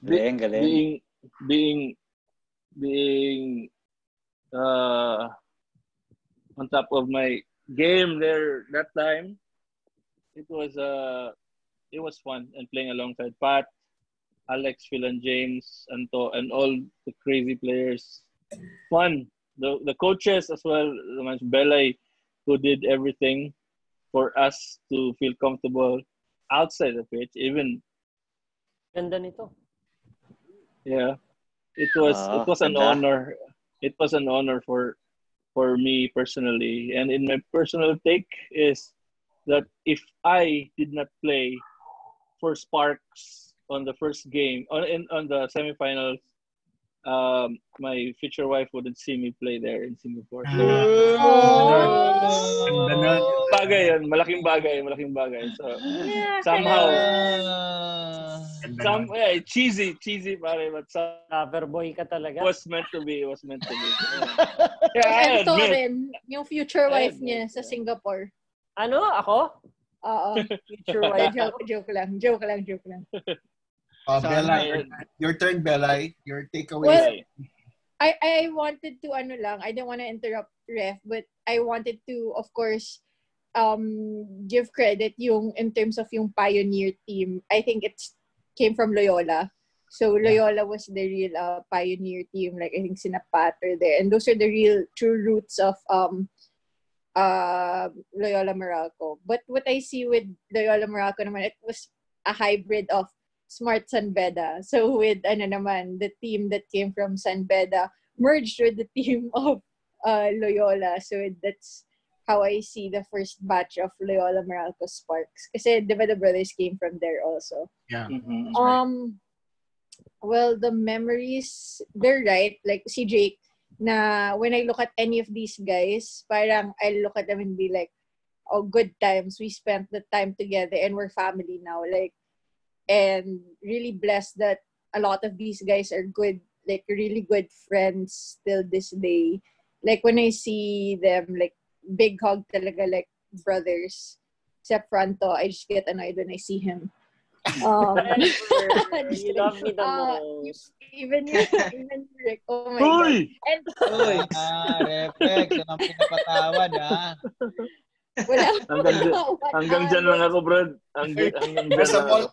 galing. being on top of my game there that time, it was fun, and playing alongside Pat, Alex, Phil, and James, Anto, and all the crazy players. Fun. The coaches as well, Belay, who did everything for us to feel comfortable outside the pitch, even. Ganda nito. Yeah, it was an honor. It was an honor for me personally, and in my personal take is that if I did not play for Sparks on the first game on the semifinals, my future wife wouldn't see me play there in Singapore. Bagay yun, malaking bagay. So somehow, cheesy pare, but cover boy ka talaga. It was meant to be. Yeah, and Toren, yung future wife niya sa Singapore. Ano? Ako? Oo. Future wife. Joke lang. Bella, your turn, Bella. Your takeaway. Well, I wanted to I didn't want to interrupt Ref, but I wanted to, of course, give credit in terms of yung pioneer team. I think it came from Loyola. So Loyola was the real pioneer team. Like I think Sinapat are there, and those are the real true roots of Loyola Meralco. But what I see with Loyola Meralco naman, it was a hybrid of Smart San Beda. So with the team that came from San Beda merged with the team of Loyola. So that's how I see the first batch of Loyola Meralco Sparks. Kasi diba the brothers came from there also. Yeah. Mm-hmm. Well, the memories, they're right. Like si Jake, na when I look at any of these guys, parang I look at them and be like, oh, good times. We spent the time together and we're family now. Like, and really blessed that a lot of these guys are good, like really good friends still this day. Like when I see them, like big hug talaga, like brothers. Except Franto, I just get annoyed when I see him. You love me the most. Even Rick. Oh my God. And Reflex. Ang pinapatawad, ha? Wala. Hanggang dyan lang ako, bro.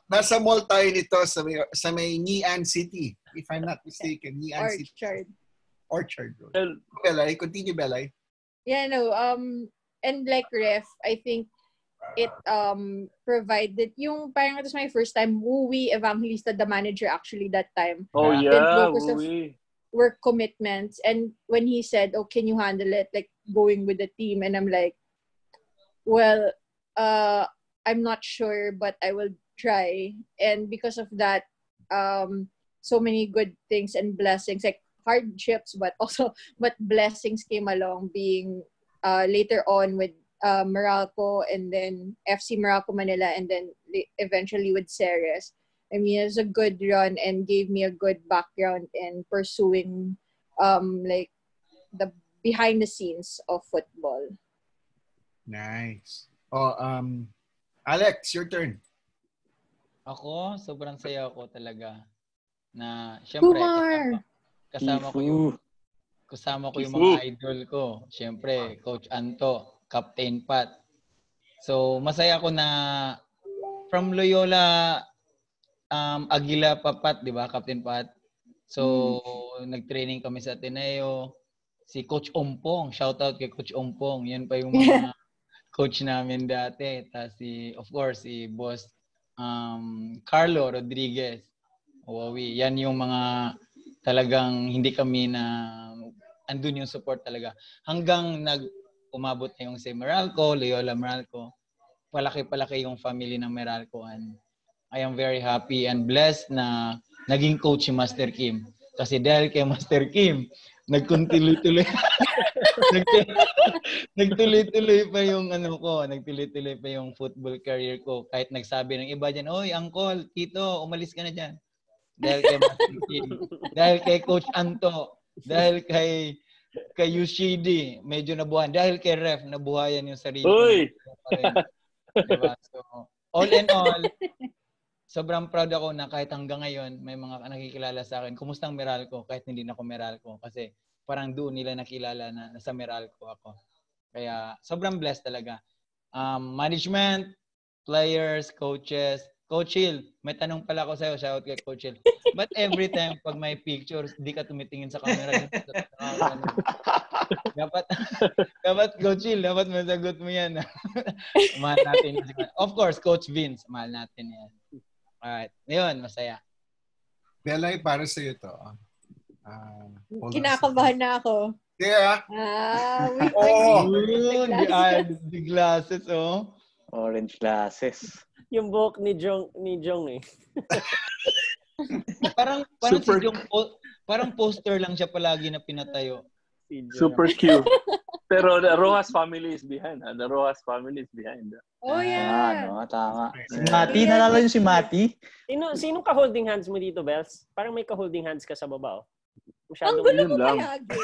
Nasa mall tayo nito sa may Nian City. If I'm not mistaken. Nian City. Orchard Road. Belay, continue, Belay. Yeah, no. And like Ref, I think it provided yung parang it was my first time Uwi Evangelista, the manager actually that time. Oh yeah, work commitments, and when he said, "Oh, can you handle it?" Like going with the team, and I'm like, "Well, I'm not sure, but I will try." And because of that, so many good things and blessings, like hardships, but blessings came along. Being later on with Meralco, and then FC Meralco Manila, and then eventually with Ceres. I mean, it was a good run and gave me a good background in pursuing like the behind the scenes of football. Nice. Oh, Alex, your turn. Ako, sobrang saya ako talaga. Na syempre kasama ko yung mga idol ko. Syempre, Coach Anto, Captain Pat. So, masaya ako na from Loyola Aguila Papat, di ba, Captain Pat? So, nag-training kami sa Ateneo. Si Coach Ompong, shoutout kay Coach Ompong. Yan pa yung mga coach namin dati. Tapos of course, si Boss Carlo Rodriguez. Wawi. Yan yung mga talagang hindi kami na andun yung support talaga. Hanggang umabot na yung si Meralco, Loyola Meralco. Palaki-palaki yung family ng Meralco, and I am very happy and blessed na naging coach si Master Kim. Kasi dahil kay Master Kim, nagtuloy-tuloy pa yung nagtuloy-tuloy pa yung football career ko. Kahit nagsabi ng iba dyan, "Oy, uncle, tito, umalis ka na dyan." dahil kay Master King, dahil kay Coach Anto, dahil kay UCD, medyo nabuhayan. Dahil kay Ref, nabuhayan yung sarili ko. Diba? So, all in all, sobrang proud ako na kahit hanggang ngayon, may mga nakikilala sa akin. Kumusta ang Meralco? Kahit hindi na ako Meralco. Kasi parang doon nila nakilala na nasa Meralco ako. Kaya sobrang blessed talaga. Management, players, coaches. Coach Hill, may tanong pala ako sa'yo. Shout kay Coach Hill. But every time pag may pictures, di ka tumitingin sa camera. dapat Coach Hill, dapat masagot mo yan. Mahal natin. Of course, Coach Vince, mahal natin yan. Alright. Ngayon, masaya. Belay, para sa'yo to. Kinakabahan na ako. Yeah. The glasses, oh. Orange glasses. Yung buhok ni Jong eh. parang super, si Jong, parang poster lang siya palagi na pinatayo. Super cute. Pero the Rojas family is behind. The Rojas family is behind. Oh, yeah. Tama. Si Mati, nalala yung si Mati? Sinong ka-holding hands mo dito, Bells? Parang may ka-holding hands ka sa baba, oh. Ang gulo mo palagi.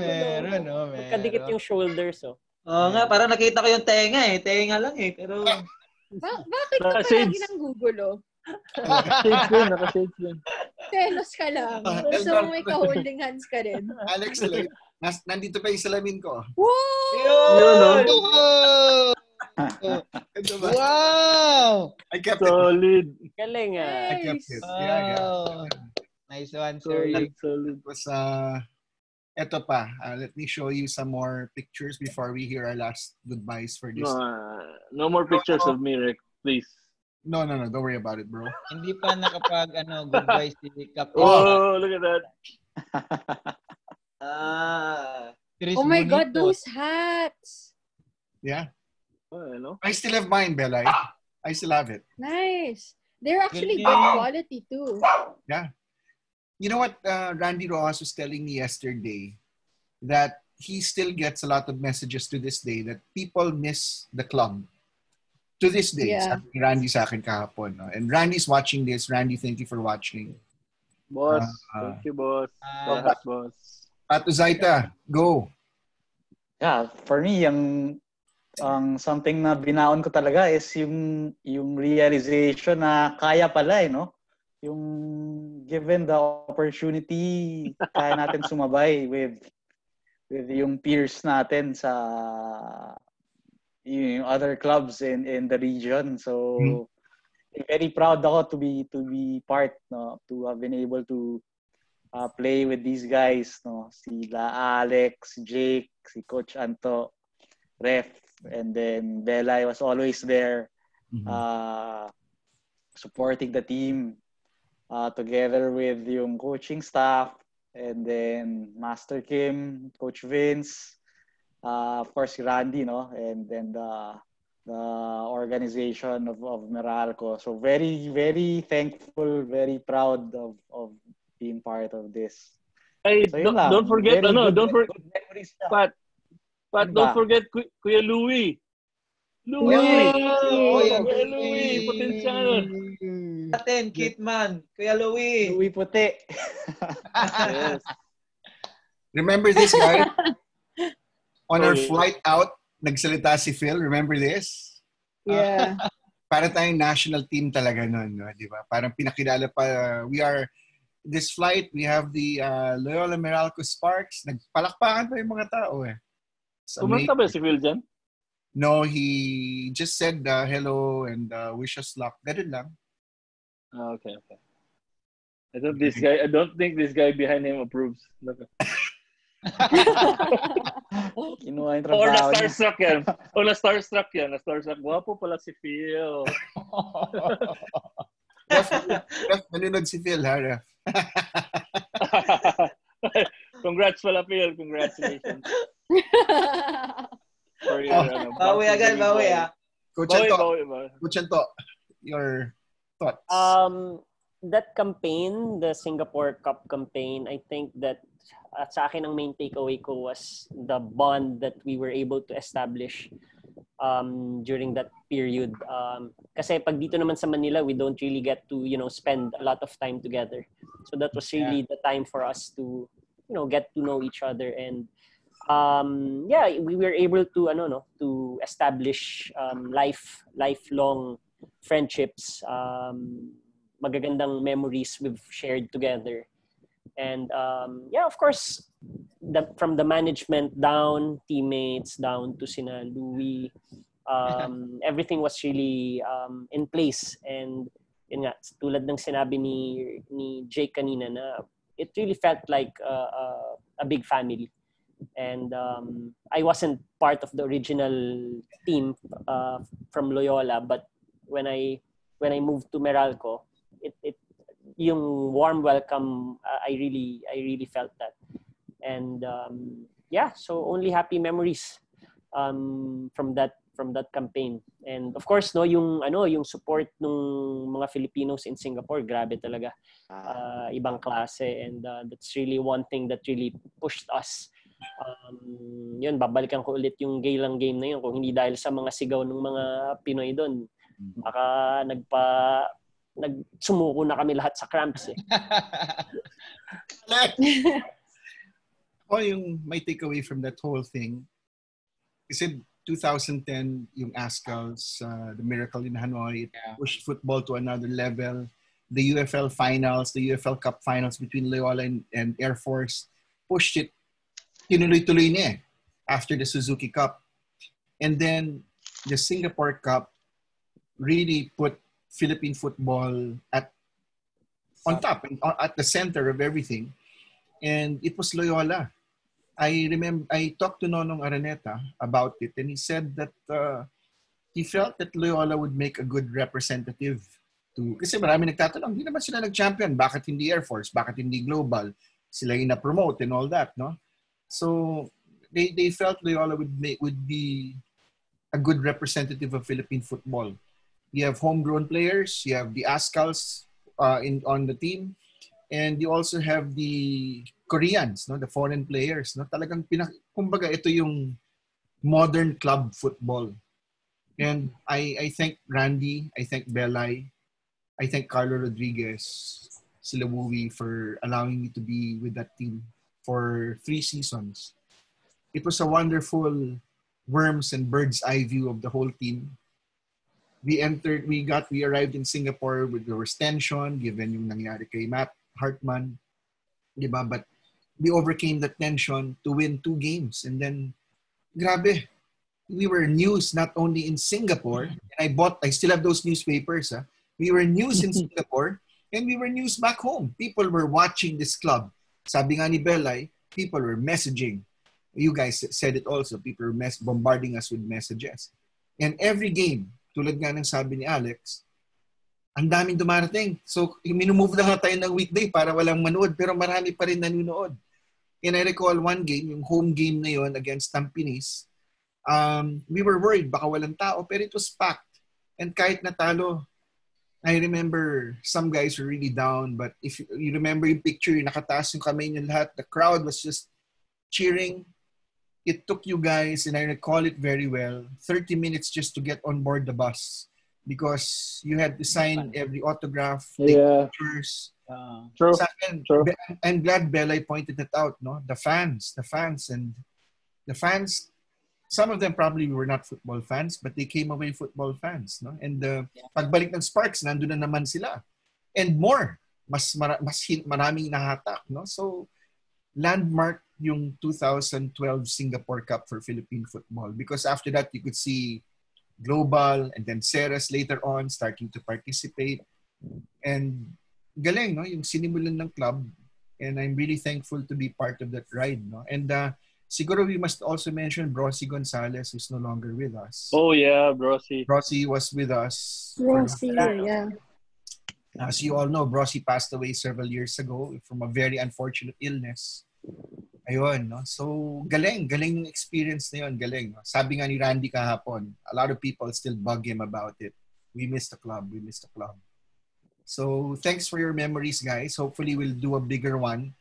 Meron. Kadikit yung shoulders, oh. Oo nga, parang nakita ko yung tenga eh. Tenga lang eh. Pero... Bakit ka palagi ng gugulo? Naka-shades yun. Telos ka lang. Gusto mo may ka-holding hands ka rin. Alex, nandito pa yung salamin ko. Wow! Wow! I kept Solid. Galing, ah. I kept it. Yeah. Nice one, sir. Solid. It was, eto pa. Let me show you some more pictures before we hear our last goodbyes for this. No more pictures of me, Rick. Please. No. Don't worry about it, bro. Hindi pa nakapag goodbye si Cup. Oh, look at that. Oh my God, those hats. Yeah. No? I still have mine, Bella. I still have it. Nice. They're actually good quality too. Yeah. You know what Randy Rojas was telling me yesterday? That he still gets a lot of messages to this day that people miss the club. To this day. Yeah. Sabi ni Randy sa akin kahapon. No? And Randy's watching this. Randy, thank you for watching. Boss. Thank you, boss. Boss. Pato Zaita, go. Yeah, for me, ang something na binaon ko talaga is yung realization na kaya pala no? Yung given the opportunity, kaya natin sumabay with yung peers natin sa yung other clubs in the region. So very proud ako to be part, no, to have been able to play with these guys, no, sila Alex, Jake, si Coach Anto, Ref, and then Belay was always there supporting the team. Together with yung coaching staff, and then Master Kim, Coach Vince, of course si Randy, no, and then the organization of Meralco. So very, very thankful, very proud of being part of this. Hey, so, don't forget, don't forget Kuya Louie. Louie, potensyal. Aten, Kitman, Kuya Louie. Louie puti. Yes. Remember this guy? On our flight out, nagsalita si Phil. Remember this? Yeah. Para tayong national team talaga nun, no? Di ba? Parang pinakilala pa, this flight, we have the Loyola Meralco Sparks. Nagpalakpakan pa yung mga tao eh. Kumanta ba si Phil dyan? No, he just said hello and wish us luck. Ganun lang. Okay. I don't think this guy behind him approves. Kinuha yung trabaho niya. Na-starstruck yan. Na-starstruck yan. Guwapo pala si Phil. Ref, manunod si Phil, ha, Ref? Congrats pala, Phil. Congratulations. Bawi agad. Coach Anto, your thoughts? That campaign, the Singapore Cup campaign, I think that sa akin ang main takeaway ko was the bond that we were able to establish during that period. Kasi pag dito naman sa Manila, we don't really get to, spend a lot of time together. So that was really the time for us to, get to know each other. And we were able to, to establish lifelong friendships, magagandang memories we've shared together. And of course, from the management down, teammates down to sina Louie, everything was really in place. And yun nga, tulad ng sinabi ni Jake kanina na it really felt like a big family. And I wasn't part of the original team from Loyola, but when I moved to Meralco, it yung warm welcome, I really felt that. And so only happy memories from that campaign. And of course, yung support ng mga Filipinos in Singapore, grabe talaga. Ibang klase, and that's really one thing that really pushed us. Yun, babalikan ko ulit yung Geylang game na yun. Kung hindi dahil sa mga sigaw ng mga Pinoy doon, baka nagsumuko na kami lahat sa cramps eh. Yung my takeaway from that whole thing, kasi 2010, yung Azkals, the miracle in Hanoi, it pushed football to another level. The UFL finals, the UFL Cup finals between Loyola and Air Force pushed it. Tinuloy-tuloy niya after the Suzuki Cup. And then the Singapore Cup really put Philippine football on top and at the center of everything. And it was Loyola. I remember I talked to Nonong Araneta about it, and he said that he felt that Loyola would make a good representative to, kasi marami nagtatanong, hindi naman sila nag-champion, bakit hindi Air Force, bakit hindi Global, sila yung na-promote and all that, no? So they felt Loyola would be a good representative of Philippine football. You have homegrown players, you have the Azkals on the team, and you also have the Koreans, no, the foreign players, no. Talagang kumbaga ito yung modern club football. And I thank Randy, I thank Belay, I thank Carlo Rodriguez, sila Wui for allowing me to be with that team for 3 seasons. It was a wonderful worms and bird's eye view of the whole team. We arrived in Singapore with there was tension given yung nangyari kay Matt Hartman, diba? But we overcame the tension to win 2 games. And then, grabe, we were news not only in Singapore, and I still have those newspapers. We were news in Singapore, and we were news back home. People were watching this club. Sabi nga ni Belay, people were messaging. You guys said it also. People were bombarding us with messages. And every game, tulad nga ng sabi ni Alex, ang daming dumarating. So, minumove na nga tayo ng weekday para walang manood, pero marami pa rin nanonood. And I recall one game, yung home game na yon against Tampines, we were worried baka walang tao, pero it was packed. And kahit natalo, I remember some guys were really down, but if you remember yung picture, yung nakataas yung kamay niyo lahat, the crowd was just cheering. It took you guys, and I recall it very well, 30 minutes just to get on board the bus because you had to sign every autograph, take pictures. True. True. I'm glad Belay pointed it out, no? The fans, some of them probably were not football fans, but they came away football fans, no? And pagbalik ng Sparks, nandun na naman sila. And more, mas maraming nahatak, no? So, landmark yung 2012 Singapore Cup for Philippine football because after that, you could see Global and then Ceres later on starting to participate. And galing, no? Yung sinimulan ng club. And I'm really thankful to be part of that ride, no? And siguro we must also mention Brosy Gonzalez, who's no longer with us. Oh yeah, Brosy. Brosy was with us. Brosy, yeah. As you all know, Brosy passed away several years ago from a very unfortunate illness. Ayun, no? So, galing yung experience na yun, galing. No? Sabi nga ni Randy kahapon, a lot of people still bug him about it. We miss the club. So, thanks for your memories, guys. Hopefully, we'll do a bigger one.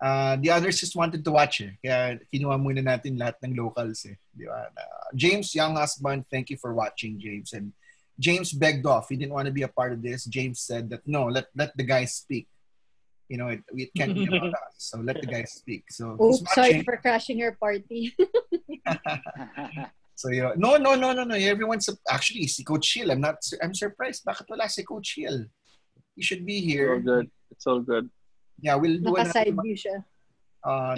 The others just wanted to watch eh. Kaya kinuha muna natin lahat ng locals eh. Di ba? James, young husband, thank you for watching, James. And James begged off. He didn't want to be a part of this. James said that, no, let the guys speak. You know, it can't be about us. So let the guys speak. So oops, sorry for crashing your party. So yeah, no. Everyone's actually si Coach Hill. I'm surprised. Bakit wala si Coach Hill? He should be here. It's all good. Yeah, we'll do Naka-side view siya.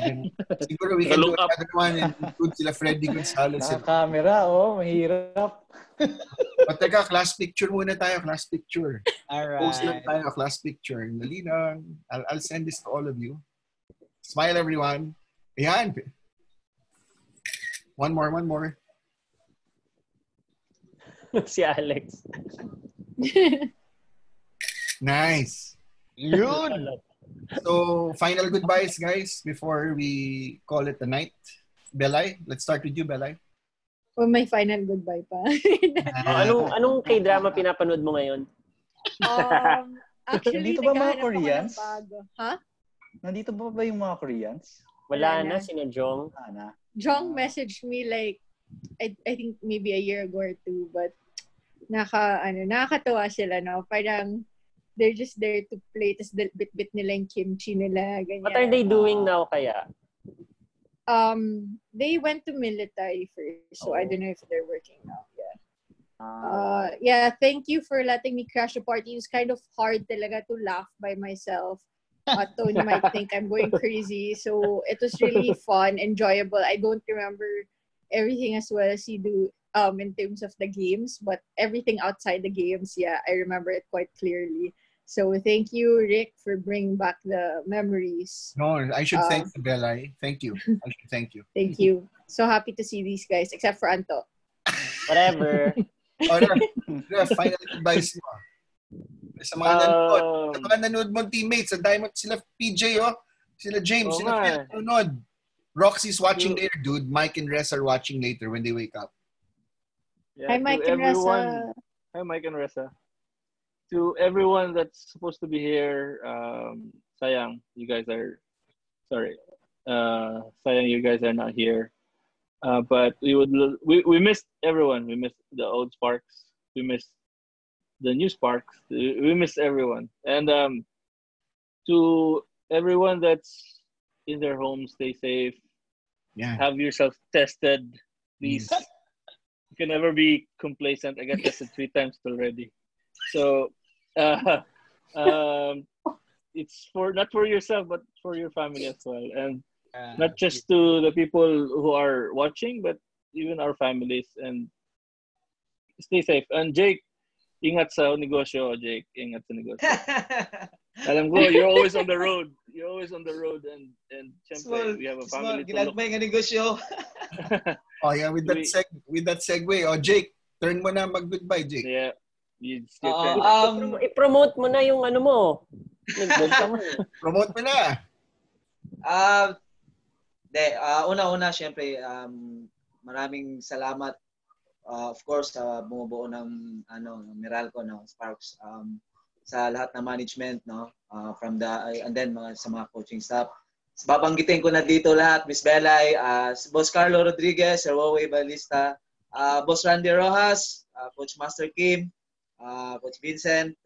Then siguro we can do another one and include sila Freddy Gonzalez. Naka-camera, mahirap. But teka, class picture muna tayo, class picture. Alright. Post lang tayo, class picture. Dali lang. I'll send this to all of you. Smile, everyone. Ayan. One more. Si Alex. Nice. Yun. So, final goodbyes, guys, before we call it a night. Belay, let's start with you, Belay. Oh, may final goodbye pa. Anong K-drama pinapanood mo ngayon? Actually, nandito ba mga Koreans? Ha? Nandito ba yung mga Koreans? Wala na, sina Jong. Jong messaged me like, I think maybe a year ago or two, but nakakatawa sila, no? Parang, they're just there to play, tas bit-bit nila yung kimchi nila, ganyan. What are they doing now kaya? They went to military first, so I don't know if they're working now. Yeah, thank you for letting me crash the party. It was kind of hard talaga to laugh by myself. Tony might think I'm going crazy, so it was really fun, enjoyable. I don't remember everything as well as you do in terms of the games, but everything outside the games, yeah, I remember it quite clearly. So thank you, Rick, for bringing back the memories. No, I should thank you, Belay. Thank you. I should thank you. Thank you. So happy to see these guys, except for Anto. Whatever. Final advice mo. Sa mga nanood mong teammates, ang dahil mo sila PJ, sila James, sila Phil nanood. Roxy's watching later, dude. Mike and Rez are watching later when they wake up. Yeah, hi, Mike and Reza. Hi, Mike and Reza. To everyone that's supposed to be here, sayang, you guys are, sayang you guys are not here. But we missed everyone. We missed the old Sparks. We missed the new Sparks. We missed everyone. And to everyone that's in their home, stay safe. Yeah. Have yourself tested, please. You can never be complacent. I got tested 3 times already. So it's not for yourself, but for your family as well. And not just to the people who are watching, but even our families. And stay safe. And Jake, ingat sa negosyo, Jake. Ingat sa negosyo. Alam ko, you're always on the road. You're always on the road. And syempre, we have a family to look. Ginagmay nga negosyo. Oh yeah, with that segue. Oh, Jake, turn mo na mag-goodbye, Jake. Yeah. I-promote mo na yung ano mo. Promote mo na. Una-una, syempre, maraming salamat. Of course, sa bumubuo ng Meralco, Sparks, sa lahat ng management, from and then sa mga coaching staff. Babanggitin ko na dito lahat, Miss Belay, Boss Carlo Rodriguez, Sir Wowe Balista, Boss Randy Rojas, Coach Master Kim, Coach Vincent,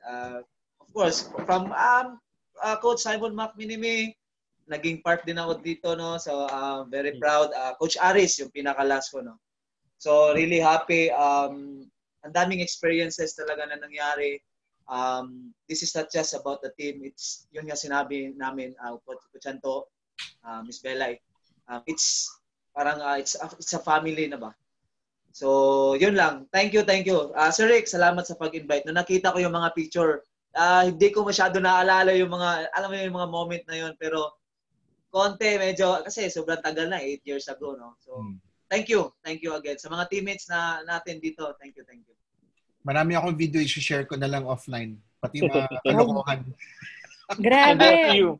of course, from Coach Simon McMinimi, naging part din ako dito, so very proud. Coach Aris, yung pinaka-last ko, So really happy. Ang daming experiences talaga na nangyari. This is not just about the team. It's yun nga sinabi namin, Coach Anto, Miss Belay. It's parang it's a family na ba? So, yun lang. Thank you. Sir Rick, salamat sa pag-invite. Nung nakita ko yung mga picture, hindi ko masyado naalala yung mga, alam mo yung mga moment na yun, pero konti, medyo, kasi sobrang tagal na, 8 years ago, So, thank you again. Sa mga teammates natin dito, thank you. Marami akong video i-share ko na lang offline. Pati mga kalokohan. Grabe!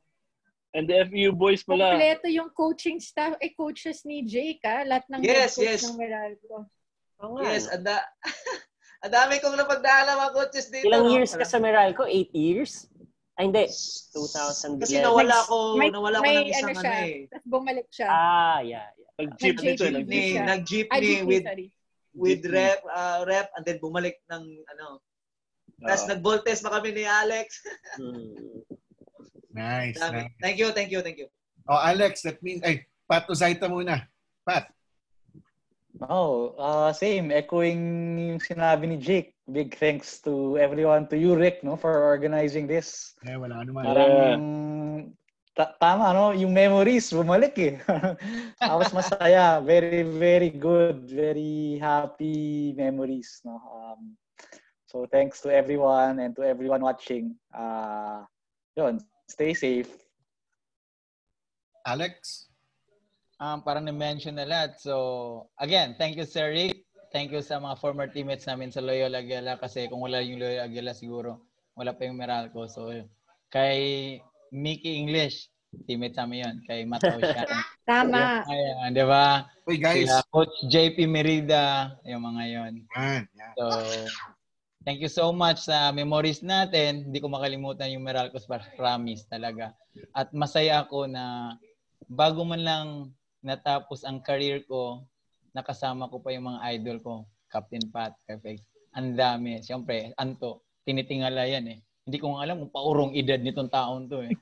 And the FEU boys pala. Kompleto yung coaching staff, coaches ni Jake, lahat ng coach ng Meralco. Yes, ang dami kong napagdaanan mga coaches dito. Ilang years ka sa Meralco? 8 years? Ay, hindi. 2011. Kasi nawala ko ng isang Tapos bumalik siya. Yeah. Nag-jeepney with rep and then bumalik ng Tapos nag-ball test pa kami ni Alex. Nice. Thank you. Oh, Alex, that means Pat Uzaita muna. Pat. Same. Echoing yung sinabi ni Jake. Big thanks to everyone, to you, Rick, for organizing this. Wala naman. Parang tama, yung memories, bumalik eh. Tapos masaya. Very, very good. Very happy memories. So thanks to everyone and to everyone watching. Stay safe. Alex? Parang na-mention na lahat. So, again, thank you, Sir Rick. Thank you sa mga former teammates namin sa Loyola kasi kung wala yung Loyola siguro, wala pa yung Meralco. So, kay Mickey English, teammate namin yun. Kay Matt Ocean. Tama. Di ba? Hey, guys. Sila Coach JP Merida, yung mga yun. Yeah. So, thank you so much sa memories natin. Hindi ko makalimutan yung Meralco Sparks, promise talaga. At masaya ako na bago man lang natapos ang career ko, nakasama ko pa yung mga idol ko. Captain Pat, perfect. Ang dami. Siyempre, Anto, tinitingala yan eh. Hindi ko nga alam kung paurong edad nitong taon to eh.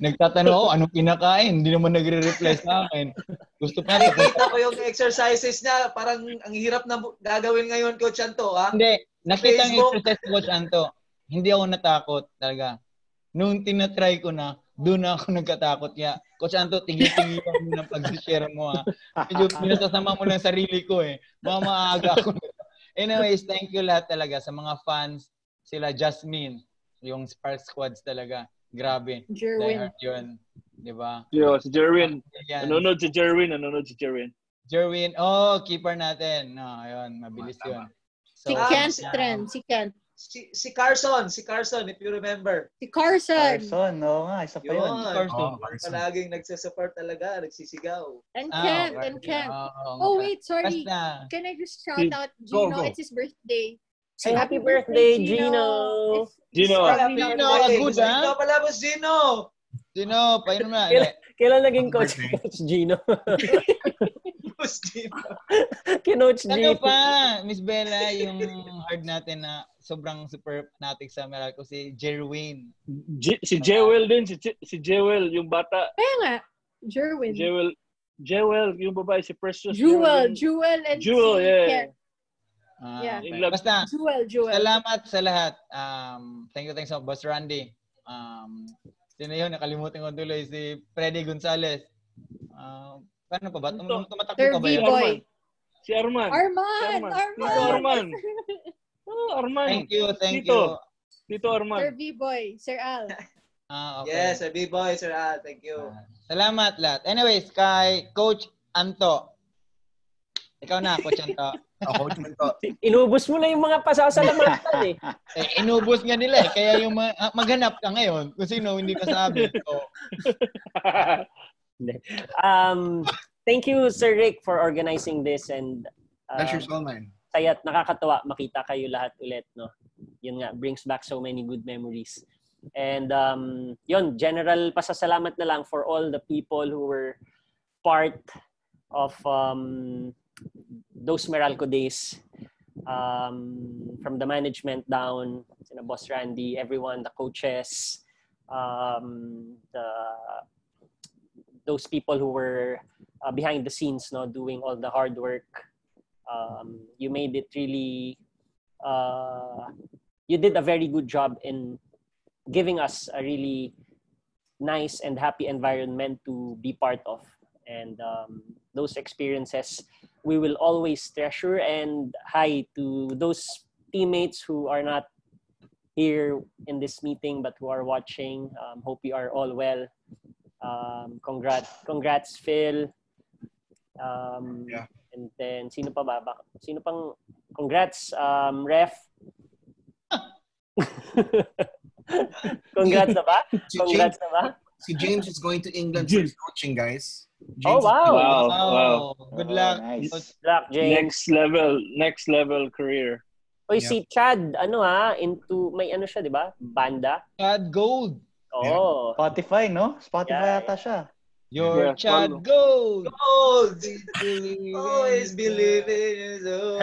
Nagtatanong ako, anong kinakain? Hindi naman nagre-reply sa akin. Gusto pa. Nakikita ko yung exercises niya. Parang ang hirap na gagawin ngayon, Coach Anto, ha? Hindi. Nakita ang exercise ko, Coach Anto. Hindi ako natakot talaga. Nung tinatry ko na, doon ako nagkatakot. Kaya, Coach Anto, tigil-tigil mo ng pag-share mo, ha? Medyo pinasasama mo lang sarili ko, eh. Baka maaga ako. Anyways, thank you lahat talaga sa mga fans. Sila Jasmine, yung Spark Squads talaga. Grabe. Jerwin. Yun. Diba? Yo, si Jerwin. Nanonood si Jerwin. Jerwin, keeper natin. No, ayun, mabilis yun. So, si Kent. Si Carson, if you remember. Si Carson, isa pa yun. Carson. Palaging nagsusupport talaga, nagsisigaw. And Kent. Wait, sorry. Basta. Can I just shout out Gino? Go. It's his birthday. Hey, happy birthday, Gino! Gino, good, ha? Gino pala, boss Gino! Gino, painom na. Kailan naging coach Gino? Boss Gino. Kinoach Gino. Ano pa, Miss Bella, yung hard natin na sobrang super fanatic sa Meralco, si Jerwin. Si Jewel din, si Jewel, yung bata. Kaya nga, Jerwin. Jewel, yung babae, si Precious. Jewel, and Jewel, si Basta, Jewel. Salamat sa lahat. Thank you so Boss Randy. Sino yun? Nakalimutan ko tuloy. Si Freddy Gonzalez. Paano pa ba? Tumatakbo ka ba yun? Si Arman. Arman. Arman. Thank you. Tito Arman. Sir B-Boy, Sir Al. Okay. Yes, Sir B-Boy, Sir Al. Thank you. Salamat lahat. Anyways, kay Coach Anto. Ikaw na, Coach Anto. Coach Anto. Inubos mo na yung mga pasasalamatan eh. Inubos nga nila eh. Kaya yung maghanap ka ngayon kung sino hindi kasabi. So. Thank you, Sir Rick, for organizing this and pleasure's all mine. Saya't nakakatawa makita kayo lahat ulit, no? Yun nga, brings back so many good memories. And yun, general pasasalamat na lang for all the people who were part of those Meralco days, from the management down, Boss Randy, everyone, the coaches, those people who were behind the scenes, no, doing all the hard work. You made it really. You did a very good job in giving us a really nice and happy environment to be part of, and those experiences we will always treasure. And hi to those teammates who are not here in this meeting but who are watching. Hope you are all well. Congrats Phil. Yeah. And then sino pa ba? Sino pang congrats ref? Congrats na ba? Si James is going to England for his coaching, guys. Oh, James wow. Good luck. Nice. Good luck, James. Next level career. Oy, si Chad, may siya, di ba? Banda. Chad Gold. Oh. Spotify, no? Spotify yata siya. Your Chad Gold. Gold. Always believe in you.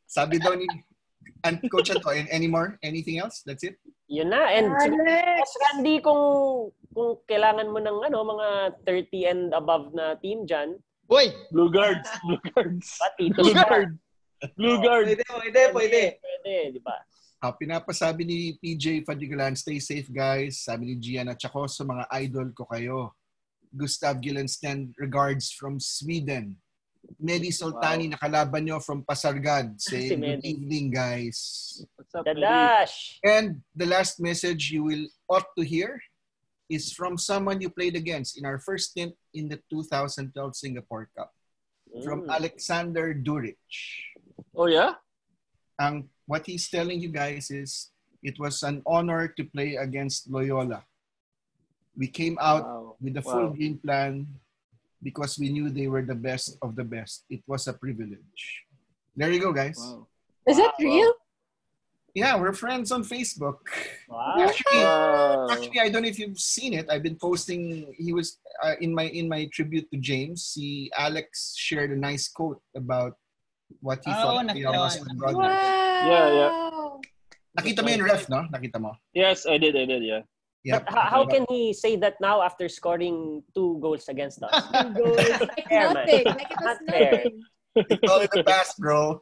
Sabi daw ni Coach Anto, anything else? That's it? Yun na. And Mas Randy, kung kailangan mo ng mga 30 and above na team dyan. Uy! Blue Guards. Pwede. Di ba? Pinapasabi ni PJ Fadigalan, stay safe guys. Sabi ni Gian at saka sa mga idol ko kayo. Gustav Gillensten, regards from Sweden. Medi Soltani, nakalaban nyo from Pasargad. Say good evening guys. What's up, Dash? And the last message you will ought to hear is from someone you played against in our first stint in the 2012 Singapore Cup. From Alexander Duric. Oh yeah? What he's telling you guys is it was an honor to play against Loyola. We came out with a full game plan because we knew they were the best of the best. It was a privilege. There you go, guys. Wow. Is that real? Yeah, we're friends on Facebook. Wow. Actually, I don't know if you've seen it. I've been posting. He was in my tribute to James. See, Alex shared a nice quote about what he thought of the Muslim brothers. Wow. Yeah. Nakita mo yung ref, no? Nakita mo? Yes, I did, yeah. Yep. But how can he say that now after scoring 2 goals against us? 2 goals. Like nothing. Like it was nothing. It's all in the past, bro.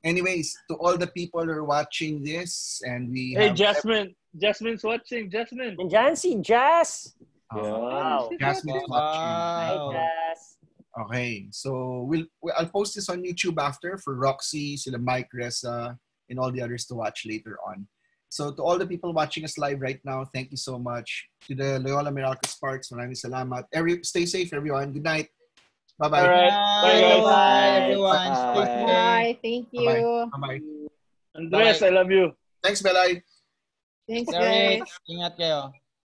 Anyways, to all the people who are watching this, and we Hey, Jasmine. Jasmine's watching. Jasmine. And dyan si Jazz. Wow. Jasmine's watching. Hi, Jazz. Okay, so I'll post this on YouTube after for Roxy, sila Mike, Reza, and all the others to watch later on. So to all the people watching us live right now, thank you so much. To the Loyola Meralco Sparks, maraming salamat. Stay safe, everyone. Good night. Bye-bye. All right. Bye, everyone. Stay safe. Bye. Thank you. Bye-bye. Andres, I love you. Thanks, Belay. Thanks, Sorry. guys. Ingat kayo.